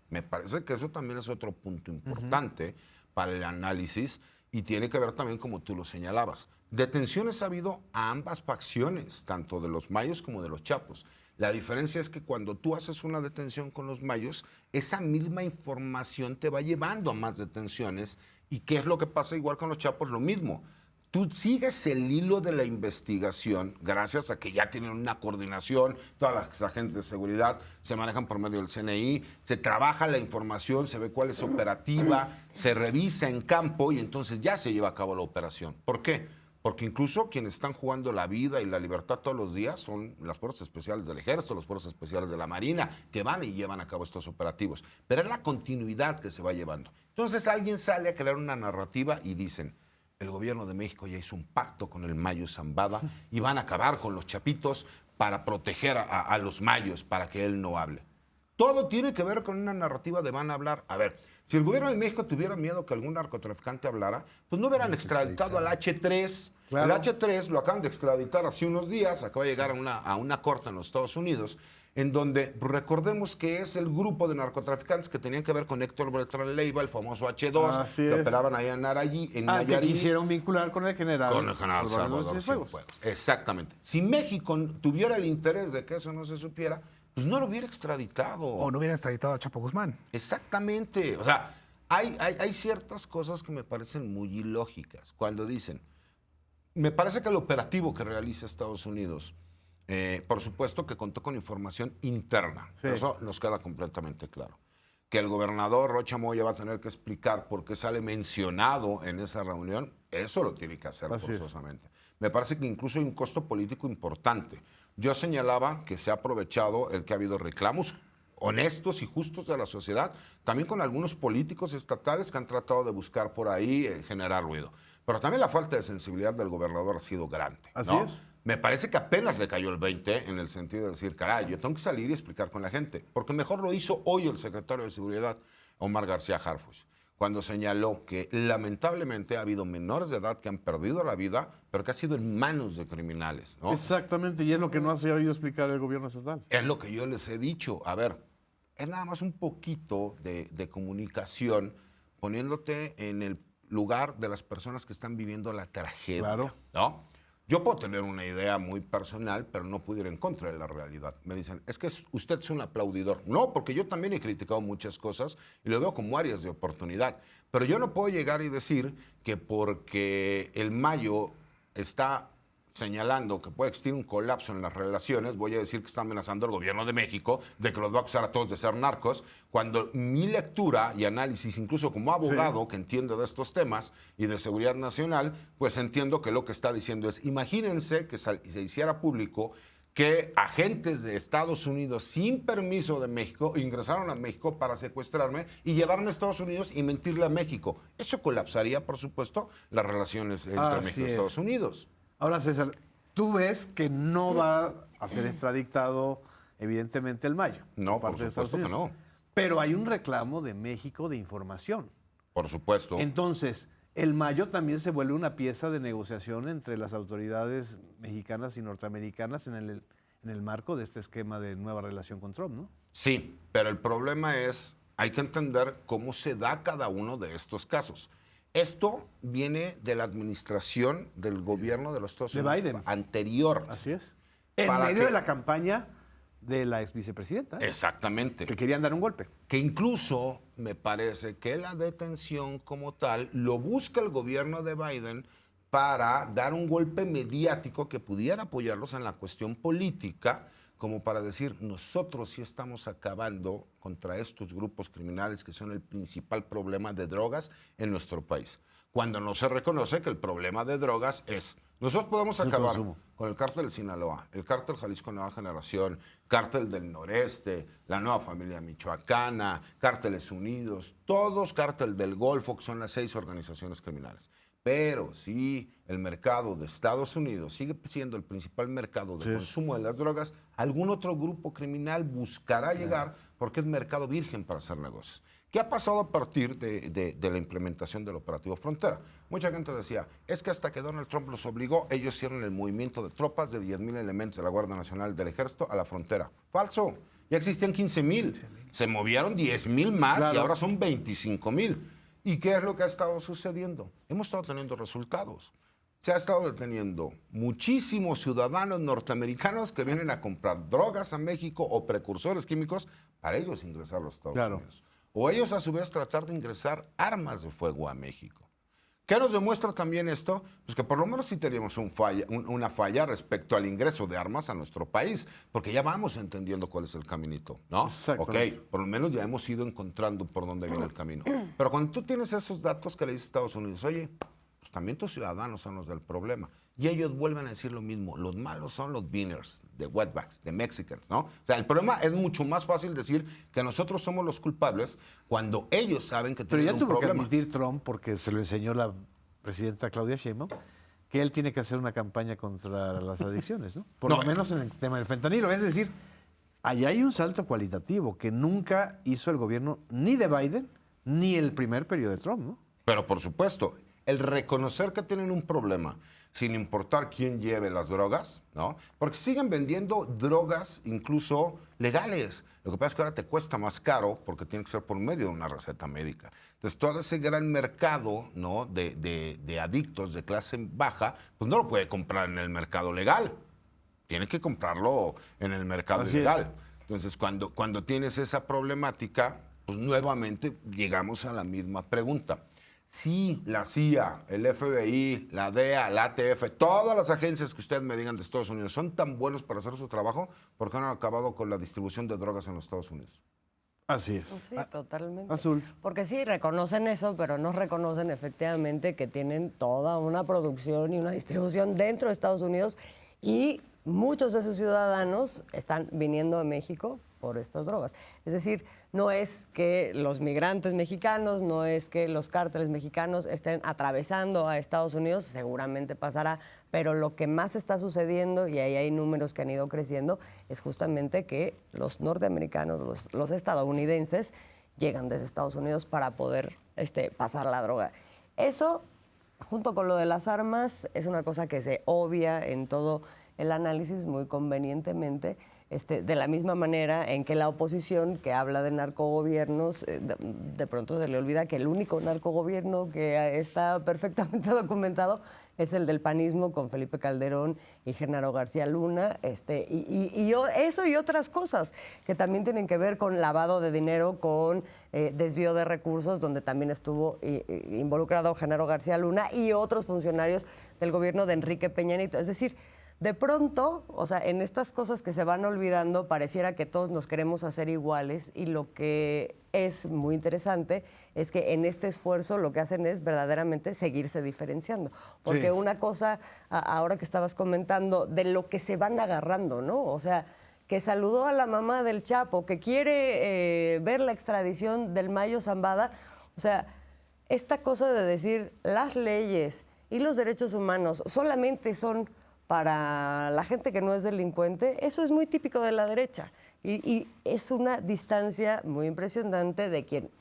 me parece que eso también es otro punto importante para el análisis, Y tiene que ver también, como tú lo señalabas, detenciones ha habido a ambas facciones, tanto de los mayos como de los chapos. La diferencia es que cuando tú haces una detención con los mayos, esa misma información te va llevando a más detenciones. ¿Y qué es lo que pasa igual con los chapos? Lo mismo. Tú sigues el hilo de la investigación gracias a que ya tienen una coordinación, todas las agentes de seguridad se manejan por medio del CNI, se trabaja la información, se ve cuál es operativa, se revisa en campo y entonces ya se lleva a cabo la operación. ¿Por qué? Porque incluso quienes están jugando la vida y la libertad todos los días son las fuerzas especiales del Ejército, las fuerzas especiales de la Marina, que van y llevan a cabo estos operativos. Pero es la continuidad que se va llevando. Entonces alguien sale a crear una narrativa y dicen, el gobierno de México ya hizo un pacto con el Mayo Zambada y van a acabar con los chapitos para proteger a los mayos, para que él no hable. Todo tiene que ver con una narrativa de van a hablar. A ver, si el gobierno de México tuviera miedo que algún narcotraficante hablara, pues no hubieran extraditado al H3. Claro. El H3 lo acaban de extraditar hace unos días, acaba de llegar a una corte en los Estados Unidos, en donde recordemos que es el grupo de narcotraficantes que tenían que ver con Héctor Beltrán Leiva, el famoso H2, que operaban allá en Nayarit. Que quisieron vincular con el general. Con el general Salvador Cienfuegos. Exactamente. Si México tuviera el interés de que eso no se supiera, pues no lo hubiera extraditado. O no hubiera extraditado a Chapo Guzmán. Exactamente. O sea, hay ciertas cosas que me parecen muy ilógicas. Cuando dicen, me parece que el operativo que realiza Estados Unidos, por supuesto que contó con información interna. Sí. Eso nos queda completamente claro. Que el gobernador Rocha Moya va a tener que explicar por qué sale mencionado en esa reunión, eso lo tiene que hacer forzosamente. Me parece que incluso hay un costo político importante. Yo señalaba que se ha aprovechado el que ha habido reclamos honestos y justos de la sociedad, también con algunos políticos estatales que han tratado de buscar por ahí generar ruido. Pero también la falta de sensibilidad del gobernador ha sido grande. Así es. Me parece que apenas le cayó el 20 en el sentido de decir, caray, yo tengo que salir y explicar con la gente. Porque mejor lo hizo hoy el secretario de Seguridad, Omar García Harfuch, cuando señaló que lamentablemente ha habido menores de edad que han perdido la vida, pero que ha sido en manos de criminales, ¿no? Exactamente, y es lo que no ha sabido explicar el gobierno estatal. Es lo que yo les he dicho. A ver, es nada más un poquito de comunicación poniéndote en el lugar de las personas que están viviendo la tragedia. Claro. ¿No? Yo puedo tener una idea muy personal, pero no puedo ir en contra de la realidad. Me dicen, es que usted es un aplaudidor. No, porque yo también he criticado muchas cosas y lo veo como áreas de oportunidad. Pero yo no puedo llegar y decir que porque el Mayo está señalando que puede existir un colapso en las relaciones, voy a decir que está amenazando al gobierno de México de que los va a acusar a todos de ser narcos, cuando mi lectura y análisis, incluso como abogado que entiende de estos temas y de seguridad nacional, pues entiendo que lo que está diciendo es, imagínense que se hiciera público que agentes de Estados Unidos sin permiso de México ingresaron a México para secuestrarme y llevarme a Estados Unidos y mentirle a México. Eso colapsaría, por supuesto, las relaciones entre México y Estados Unidos. Ahora, César, tú ves que no va a ser extraditado, evidentemente, el Mayo. No, por supuesto que no. Pero hay un reclamo de México de información. Por supuesto. Entonces, el Mayo también se vuelve una pieza de negociación entre las autoridades mexicanas y norteamericanas en el marco de este esquema de nueva relación con Trump, ¿no? Sí, pero el problema es, hay que entender cómo se da cada uno de estos casos. Esto viene de la administración del gobierno de los Estados Unidos Biden. Anterior. Así es. En medio de la campaña de la ex vicepresidenta. Exactamente. Que querían dar un golpe. Que incluso me parece que la detención como tal lo busca el gobierno de Biden para dar un golpe mediático que pudiera apoyarlos en la cuestión política, como para decir, nosotros sí estamos acabando contra estos grupos criminales que son el principal problema de drogas en nuestro país. Cuando no se reconoce que el problema de drogas es, nosotros podemos acabar con el cártel de Sinaloa, el cártel Jalisco Nueva Generación, cártel del Noreste, la Nueva Familia Michoacana, cárteles unidos, todos cártel del Golfo, que son las 6 organizaciones criminales. Pero si el mercado de Estados Unidos sigue siendo el principal mercado de consumo de las drogas, algún otro grupo criminal buscará llegar porque es mercado virgen para hacer negocios. ¿Qué ha pasado a partir de la implementación del operativo Frontera? Mucha gente decía, es que hasta que Donald Trump los obligó, ellos hicieron el movimiento de tropas de 10,000 elementos de la Guardia Nacional del Ejército a la frontera. Falso. Ya existían 15,000. Se movieron 10,000 más y ahora son 25,000. ¿Y qué es lo que ha estado sucediendo? Hemos estado teniendo resultados. Se ha estado deteniendo muchísimos ciudadanos norteamericanos que vienen a comprar drogas a México o precursores químicos para ellos ingresar a los Estados Unidos. O ellos a su vez tratar de ingresar armas de fuego a México. ¿Qué nos demuestra también esto? Pues que por lo menos sí teníamos una falla respecto al ingreso de armas a nuestro país, porque ya vamos entendiendo cuál es el caminito, ¿no? Ok, por lo menos ya hemos ido encontrando por dónde viene el camino. Pero cuando tú tienes esos datos que le dice Estados Unidos, oye, pues también tus ciudadanos son los del problema. Y ellos vuelven a decir lo mismo, los malos son los beaners, de wetbacks, de Mexicans, ¿no? O sea, el problema es mucho más fácil decir que nosotros somos los culpables cuando ellos saben que tienen un problema. Pero ya tuvo que admitir Trump, porque se lo enseñó la presidenta Claudia Sheinbaum, que él tiene que hacer una campaña contra las adicciones, ¿no? Por lo menos en el tema del fentanilo. Es decir, allá hay un salto cualitativo que nunca hizo el gobierno ni de Biden ni el primer periodo de Trump, ¿no? Pero por supuesto, el reconocer que tienen un problema sin importar quién lleve las drogas, ¿no? Porque siguen vendiendo drogas incluso legales. Lo que pasa es que ahora te cuesta más caro porque tiene que ser por medio de una receta médica. Entonces, todo ese gran mercado, ¿no? de adictos de clase baja, pues no lo puede comprar en el mercado legal. Tiene que comprarlo en el mercado ilegal. Entonces, cuando tienes esa problemática, pues nuevamente llegamos a la misma pregunta. Si la CIA, el FBI, la DEA, la ATF, todas las agencias que ustedes me digan de Estados Unidos son tan buenos para hacer su trabajo, ¿por qué no han acabado con la distribución de drogas en los Estados Unidos? Así es. Sí, totalmente. Azul. Porque sí, reconocen eso, pero no reconocen efectivamente que tienen toda una producción y una distribución dentro de Estados Unidos y muchos de sus ciudadanos están viniendo a México por estas drogas. Es decir, no es que los migrantes mexicanos, no es que los cárteles mexicanos estén atravesando a Estados Unidos, seguramente pasará, pero lo que más está sucediendo, y ahí hay números que han ido creciendo, es justamente que los norteamericanos, los estadounidenses, llegan desde Estados Unidos para poder pasar la droga. Eso, junto con lo de las armas, es una cosa que se obvia en todo el análisis muy convenientemente, de la misma manera en que la oposición que habla de narcogobiernos, de pronto se le olvida que el único narcogobierno que está perfectamente documentado es el del panismo con Felipe Calderón y Genaro García Luna, eso y otras cosas que también tienen que ver con lavado de dinero, con desvío de recursos, donde también estuvo involucrado Genaro García Luna y otros funcionarios del gobierno de Enrique Peña Nieto. Es decir, de pronto, o sea, en estas cosas que se van olvidando, pareciera que todos nos queremos hacer iguales y lo que es muy interesante es que en este esfuerzo lo que hacen es verdaderamente seguirse diferenciando. Porque una cosa, ahora que estabas comentando, de lo que se van agarrando, ¿no? O sea, que saludó a la mamá del Chapo, que quiere ver la extradición del Mayo Zambada. O sea, esta cosa de decir las leyes y los derechos humanos solamente son para la gente que no es delincuente, eso es muy típico de la derecha. Y es una distancia muy impresionante de quien,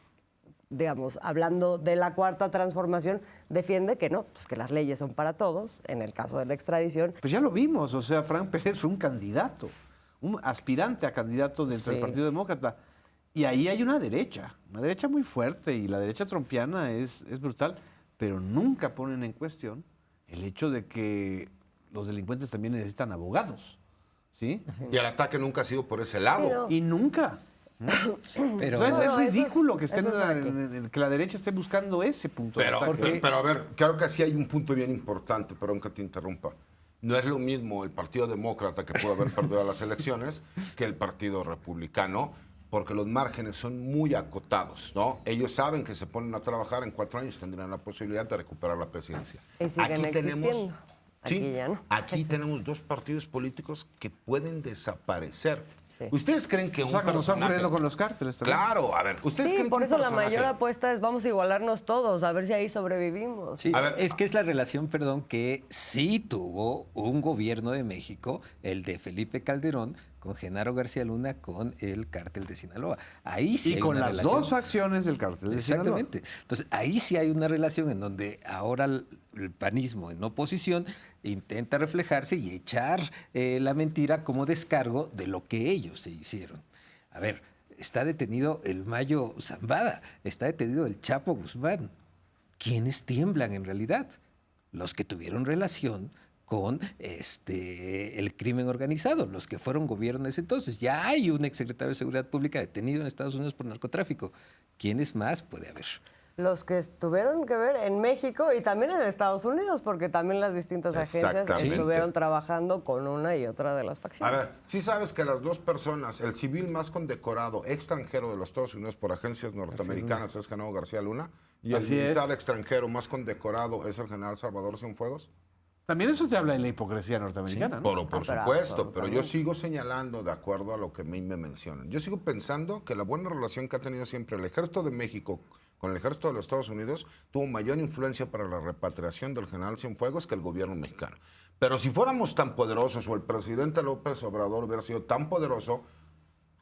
digamos, hablando de la cuarta transformación, defiende que no, pues que las leyes son para todos, en el caso de la extradición. Pues ya lo vimos, o sea, Frank Pérez fue un candidato, un aspirante a candidato dentro del Partido Demócrata. Y ahí hay una derecha muy fuerte, y la derecha trumpiana es brutal, pero nunca ponen en cuestión el hecho de que los delincuentes también necesitan abogados, ¿sí? Y el ataque nunca ha sido por ese lado. Pero, y nunca. Pero, o sea, es ridículo que la derecha esté buscando ese punto de ataque. Pero a ver, creo que sí hay un punto bien importante, perdón que te interrumpa. No es lo mismo el Partido Demócrata, que pudo haber perdido las elecciones, que el Partido Republicano, porque los márgenes son muy acotados, ¿no? Ellos saben que se ponen a trabajar, en 4 años tendrán la posibilidad de recuperar la presidencia. Y siguen existiendo. Aquí tenemos 2 partidos políticos que pueden desaparecer. Sí. ¿Ustedes creen que nos han perdido con los cárteles también? Claro, a ver, ¿ustedes creen por que eso la mayor apuesta es vamos a igualarnos todos, a ver si ahí sobrevivimos. Sí, a ver, es que es la relación, que sí tuvo un gobierno de México, el de Felipe Calderón, con Genaro García Luna, con el cártel de Sinaloa. Ahí sí y hay con una las relación. 2 facciones del cártel de Sinaloa. Exactamente. Entonces, ahí sí hay una relación en donde ahora el panismo en oposición intenta reflejarse y echar la mentira como descargo de lo que ellos se hicieron. A ver, está detenido el Mayo Zambada, está detenido el Chapo Guzmán. ¿Quiénes tiemblan en realidad? Los que tuvieron relación con el crimen organizado, los que fueron gobierno en ese entonces. Ya hay un exsecretario de Seguridad Pública detenido en Estados Unidos por narcotráfico. ¿Quiénes más puede haber? Los que tuvieron que ver en México y también en Estados Unidos, porque también las distintas agencias estuvieron trabajando con una y otra de las facciones. A ver, sí sabes que las dos personas, el civil más condecorado extranjero de los Estados Unidos por agencias norteamericanas es Genaro García Luna, y el militar extranjero más condecorado es el general Salvador Cienfuegos. También eso te habla de la hipocresía norteamericana, ¿no? Por supuesto, pero yo sigo señalando de acuerdo a lo que a mí me mencionan. Yo sigo pensando que la buena relación que ha tenido siempre el Ejército de México con el Ejército de los Estados Unidos tuvo mayor influencia para la repatriación del general Cienfuegos que el gobierno mexicano. Pero si fuéramos tan poderosos o el presidente López Obrador hubiera sido tan poderoso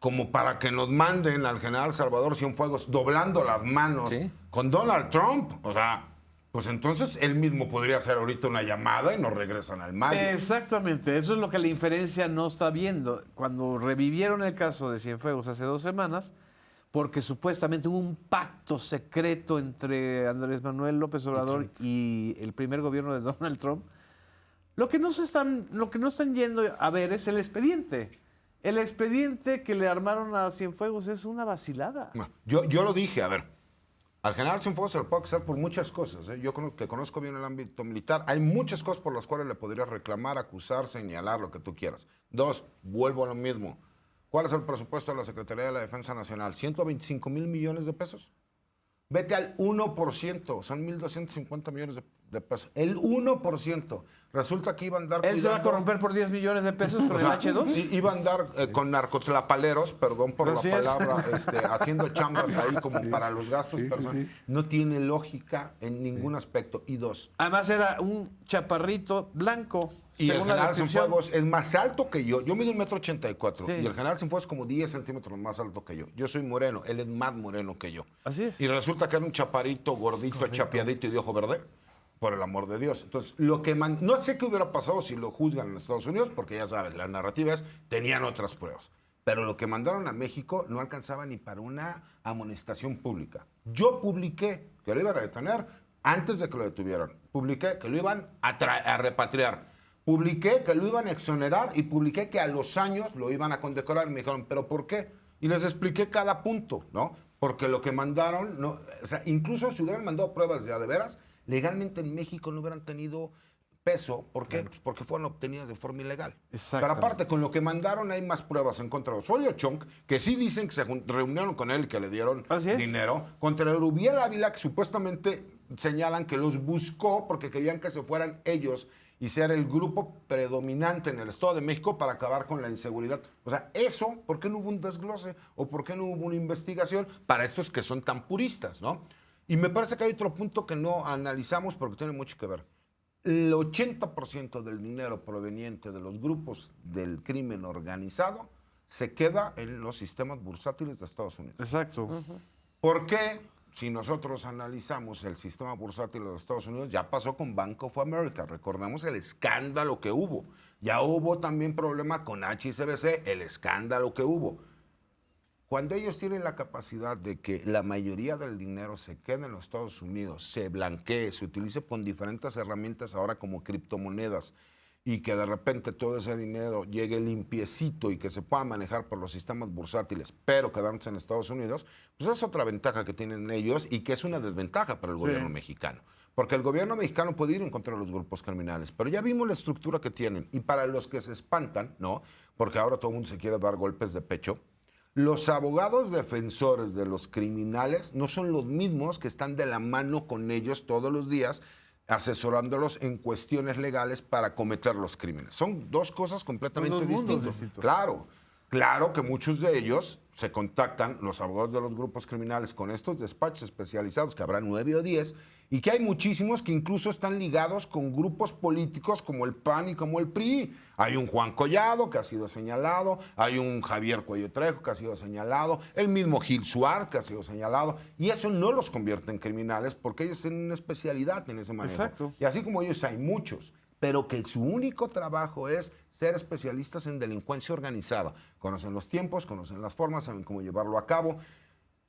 como para que nos manden al general Salvador Cienfuegos doblando las manos con Donald Trump, o sea, pues entonces él mismo podría hacer ahorita una llamada y nos regresan al Mayo. Exactamente, eso es lo que la inferencia no está viendo. Cuando revivieron el caso de Cienfuegos hace 2 semanas, porque supuestamente hubo un pacto secreto entre Andrés Manuel López Obrador y el primer gobierno de Donald Trump, lo que no están yendo a ver es el expediente. El expediente que le armaron a Cienfuegos es una vacilada. Bueno, yo lo dije, a ver, al general Cienfuegos se le puede acusar por muchas cosas. Yo que conozco bien el ámbito militar, hay muchas cosas por las cuales le podrías reclamar, acusar, señalar, lo que tú quieras. 2, vuelvo a lo mismo. ¿Cuál es el presupuesto de la Secretaría de la Defensa Nacional? ¿125 mil millones de pesos? Vete al 1%, son 1.250 millones de pesos. El 1%. Resulta que iba a andar... ¿Él se va a corromper por 10 millones de pesos con el H2? Iba a andar con narcotlapaleros, perdón por la palabra, haciendo chambas ahí como para los gastos personales. No tiene lógica en ningún aspecto. Y 2. Además era un chaparrito blanco. Y el general Cienfuegos es más alto que yo. Yo mido 1,84 m. Y el general Cienfuegos es como 10 centímetros más alto que yo. Yo soy moreno, él es más moreno que yo. Así es. Y resulta que era un chaparrito, gordito, chapeadito y de ojo verde. Por el amor de Dios. Entonces, no sé qué hubiera pasado si lo juzgan en Estados Unidos, porque ya sabes, la narrativa es, tenían otras pruebas. Pero lo que mandaron a México no alcanzaba ni para una amonestación pública. Yo publiqué que lo iban a detener antes de que lo detuvieran. Publiqué que lo iban a repatriar. Publiqué que lo iban a exonerar y publiqué que a los años lo iban a condecorar. Me dijeron, ¿pero por qué? Y les expliqué cada punto, ¿no? Porque lo que mandaron, no, o sea, incluso si hubieran mandado pruebas de veras, legalmente en México no hubieran tenido peso. ¿Por qué? Pues porque fueron obtenidas de forma ilegal. Pero aparte, con lo que mandaron hay más pruebas en contra de Osorio Chong, que sí dicen que se reunieron con él y que le dieron dinero. Contra Rubiel Ávila, que supuestamente señalan que los buscó porque querían que se fueran ellos y ser el grupo predominante en el Estado de México para acabar con la inseguridad. O sea, eso, ¿por qué no hubo un desglose? ¿O por qué no hubo una investigación para estos que son tan puristas, ¿no? Y me parece que hay otro punto que no analizamos porque tiene mucho que ver. El 80% del dinero proveniente de los grupos del crimen organizado se queda en los sistemas bursátiles de Estados Unidos. Exacto. ¿Por qué? Si nosotros analizamos el sistema bursátil de los Estados Unidos, ya pasó con Bank of America. Recordamos el escándalo que hubo. Ya hubo también problema con HSBC, el escándalo que hubo. Cuando ellos tienen la capacidad de que la mayoría del dinero se quede en los Estados Unidos, se blanquee, se utilice con diferentes herramientas ahora como criptomonedas, y que de repente todo ese dinero llegue limpiecito y que se pueda manejar por los sistemas bursátiles, pero quedándose en Estados Unidos, pues es otra ventaja que tienen ellos y que es una desventaja para el gobierno mexicano. Porque el gobierno mexicano puede ir en contra de los grupos criminales, pero ya vimos la estructura que tienen. Y para los que se espantan, ¿no? Porque ahora todo el mundo se quiere dar golpes de pecho, los abogados defensores de los criminales no son los mismos que están de la mano con ellos todos los días, asesorándolos en cuestiones legales para cometer los crímenes. Son dos cosas completamente distintas. Claro que muchos de ellos se contactan, los abogados de los grupos criminales, con estos despachos especializados, que habrá 9 o 10, y que hay muchísimos que incluso están ligados con grupos políticos como el PAN y como el PRI. Hay un Juan Collado que ha sido señalado, hay un Javier Cuello Trejo que ha sido señalado, el mismo Gil Suárez que ha sido señalado, y eso no los convierte en criminales porque ellos tienen una especialidad en ese manejo. Exacto. Y así como ellos hay muchos. pero que su único trabajo es ser especialistas en delincuencia organizada. Conocen los tiempos, conocen las formas, saben cómo llevarlo a cabo.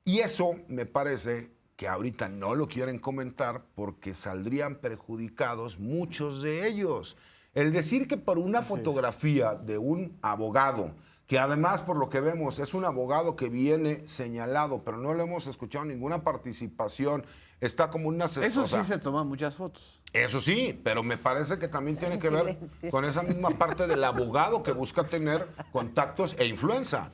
Y eso me parece que ahorita no lo quieren comentar porque saldrían perjudicados muchos de ellos. El decir que por una fotografía de un abogado, que además por lo que vemos es un abogado que viene señalado, pero no le hemos escuchado ninguna participación, está como una Eso sí se toman muchas fotos. Eso sí, pero me parece que también tiene que ver con esa misma parte del abogado que busca tener contactos influencia,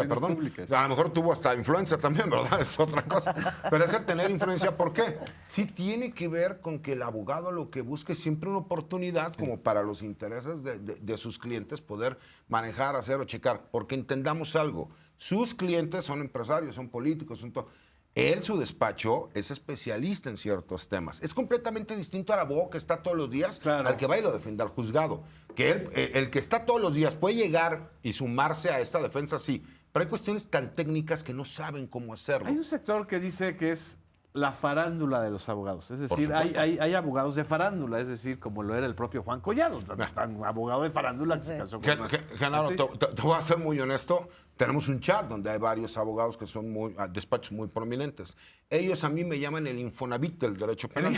perdón. Públicas. A lo mejor tuvo hasta influencia también, ¿verdad? Es otra cosa. Pero es el tener influencia, ¿por qué? Sí tiene que ver con que el abogado lo que busque es siempre una oportunidad como para los intereses de sus clientes poder manejar, hacer o checar. Porque entendamos algo, sus clientes son empresarios, son políticos, son todo. Él, su despacho, es especialista en ciertos temas. Es completamente distinto al abogado que está todos los días, al que va y lo defiende al juzgado. Que él, el que está todos los días puede llegar y sumarse a esta defensa, sí, pero hay cuestiones tan técnicas que no saben cómo hacerlo. Hay un sector que dice que es la farándula de los abogados. Es decir, supuesto. hay abogados de farándula, es decir, como lo era el propio Juan Collado, tan abogado de farándula que se casó con Genaro, actriz. te voy a ser muy honesto. Tenemos un chat donde hay varios abogados que son despachos muy prominentes. Ellos a mí me llaman el Infonavit del derecho penal.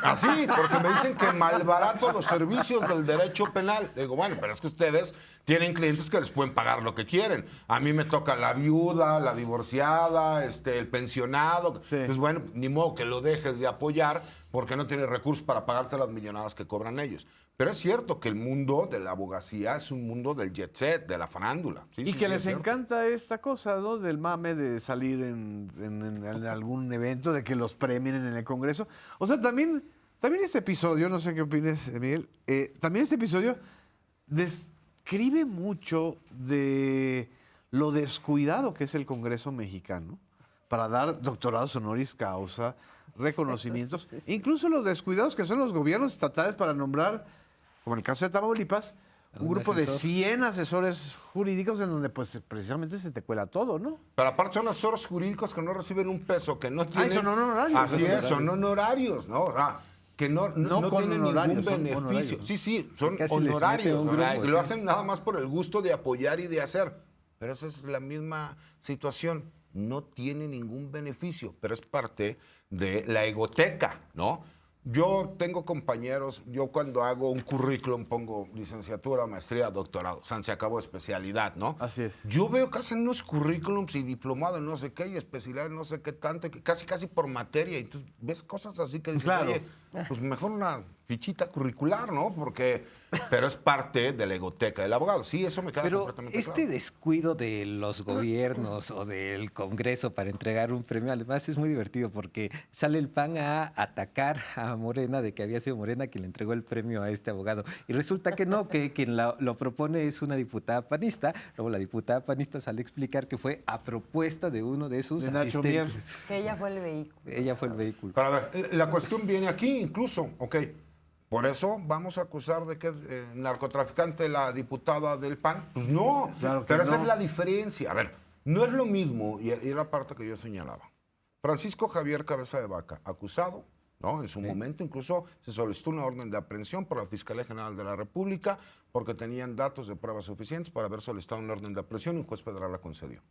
Así, porque me dicen que malbarato los servicios del derecho penal. Digo, bueno, pero es que ustedes tienen clientes que les pueden pagar lo que quieren. A mí me toca la viuda, la divorciada, el pensionado. Sí. Pues bueno, ni modo que lo dejes de apoyar porque no tienes recursos para pagarte las millonadas que cobran ellos. Pero es cierto que el mundo de la abogacía es un mundo del jet set, de la farándula. Sí, Y sí, que sí, les es cierto. encanta esta cosa, ¿no? Del mame de salir en algún evento, de que los premien en el Congreso. O sea, también este episodio, no sé qué opinas, Miguel, también este episodio describe mucho de lo descuidado que es el Congreso mexicano para dar doctorados honoris causa, reconocimientos, incluso los descuidados que son los gobiernos estatales para nombrar, como en el caso de Tamaulipas, un grupo de 100 asesores jurídicos en donde pues precisamente se te cuela todo, ¿no? Pero aparte son asesores jurídicos que no reciben un peso, que no tienen... son honorarios. Así es, son honorarios, ¿no? Que no con tienen honorarios, ningún son beneficio. honorarios. Sí, son Casi les mete honorarios. un grupo, ¿verdad? Y sí. lo hacen nada más por el gusto de apoyar y de hacer. Pero esa es la misma situación. No tiene ningún beneficio, pero es parte de la egoteca, ¿no? Yo tengo compañeros, yo cuando hago un currículum pongo licenciatura, maestría, doctorado, se acabó especialidad, ¿no? Así es. Yo veo que hacen unos currículums y diplomado en no sé qué y especialidad en no sé qué tanto, que casi por materia, y tú ves cosas así que dices, Claro. oye, pues mejor una fichita curricular, ¿no? Pero es parte de la egoteca del abogado. Sí, eso me queda Pero completamente este claro. descuido de los gobiernos o del Congreso para entregar un premio, además es muy divertido porque sale el PAN a atacar a Morena de que había sido Morena quien le entregó el premio a este abogado. Y resulta que no, que quien lo propone es una diputada panista. Luego la diputada panista sale a explicar que fue a propuesta de uno de sus De Nacho Mier. asistentes. Que ella fue el vehículo. Ella fue el vehículo. Pero a ver, la cuestión viene aquí incluso, ok. Por eso vamos a acusar de que es narcotraficante la diputada del PAN. Pues no, Claro que pero esa no. es la diferencia. A ver, no es lo mismo, y era la parte que yo señalaba. Francisco Javier Cabeza de Vaca, acusado, ¿no? En su momento incluso se solicitó una orden de aprehensión por la Fiscalía General de la República porque tenían datos de pruebas suficientes para haber solicitado una orden de aprehensión y un juez federal la concedió.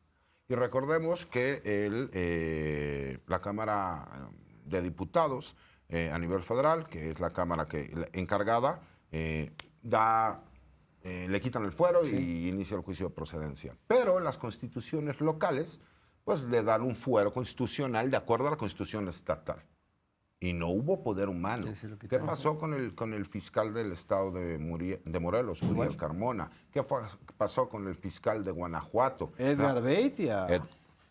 Y recordemos que la Cámara de Diputados a nivel federal, que es la Cámara encargada, le quitan el fuero y inicia el juicio de procedencia. Pero las constituciones locales pues le dan un fuero constitucional de acuerdo a la constitución estatal. Y no hubo poder humano. Sí, lo ¿Qué quitaron. pasó con el fiscal del estado de Morelos, Uriel Carmona? ¿Qué pasó con el fiscal de Guanajuato? Edgar Beitia.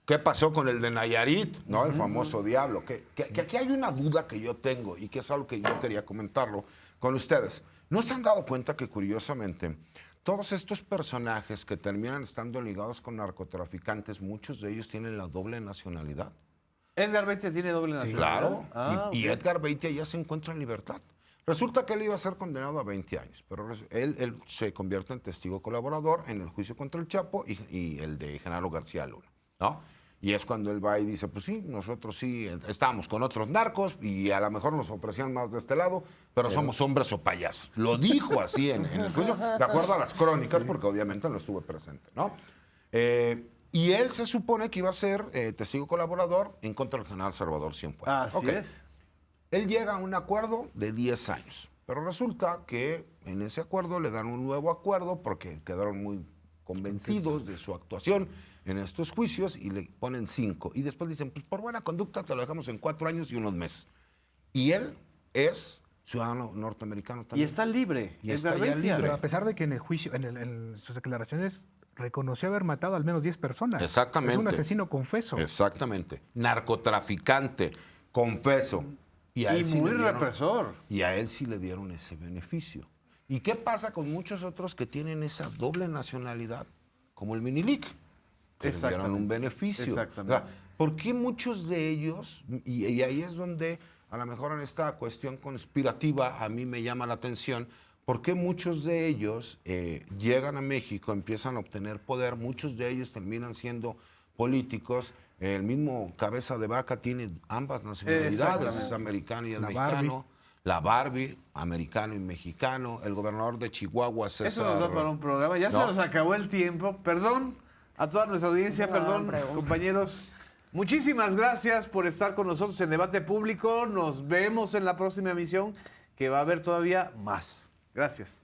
¿Qué pasó con el de Nayarit, ¿no? El famoso Diablo? Que aquí hay una duda que yo tengo y que es algo que yo quería comentarlo con ustedes. ¿No se han dado cuenta que, curiosamente, todos estos personajes que terminan estando ligados con narcotraficantes, muchos de ellos tienen la doble nacionalidad? Edgar Beitia tiene doble nacionalidad. Claro, Ah, y ok. Edgar Beitia ya se encuentra en libertad. Resulta que él iba a ser condenado a 20 años, pero él se convierte en testigo colaborador en el juicio contra el Chapo y el de Genaro García Luna, ¿no? Y es cuando él va y dice, pues sí, nosotros sí estábamos con otros narcos y a lo mejor nos ofrecían más de este lado, pero somos hombres o payasos. Lo dijo así en el juicio, de acuerdo a las crónicas, porque obviamente no estuve presente, ¿no? Y él se supone que iba a ser testigo colaborador en contra del general Salvador Cienfuegos. Así es. Él llega a un acuerdo de 10 años, pero resulta que en ese acuerdo le dan un nuevo acuerdo porque quedaron muy convencidos de su actuación en estos juicios y le ponen 5. Y después dicen, pues por buena conducta te lo dejamos en 4 años y unos meses. Y él es ciudadano norteamericano también. Y está libre. Y es está ya verdad, libre. Pero a pesar de que en el juicio, en sus declaraciones, reconoció haber matado al menos 10 personas. Exactamente. Es un asesino confeso. Exactamente. Narcotraficante, confeso. Y a él sí muy le dieron- represor. Y a él sí le dieron ese beneficio. ¿Y qué pasa con muchos otros que tienen esa doble nacionalidad? Como el Minilic, que le dieron Exactamente. un beneficio. Exactamente. O sea, ¿por qué muchos de ellos, y ahí es donde a lo mejor en esta cuestión conspirativa a mí me llama la atención, por qué muchos de ellos llegan a México, empiezan a obtener poder, muchos de ellos terminan siendo políticos? El mismo Cabeza de Vaca tiene ambas nacionalidades, es Exactamente. americano y es La mexicano. La Barbie, americano y mexicano. El gobernador de Chihuahua, César. Eso nos da para un programa. Ya se No. nos acabó el tiempo. Perdón a toda nuestra audiencia, No, perdón, pregunta. compañeros. Muchísimas gracias por estar con nosotros en Debate Público. Nos vemos en la próxima emisión, que va a haber todavía más. Gracias.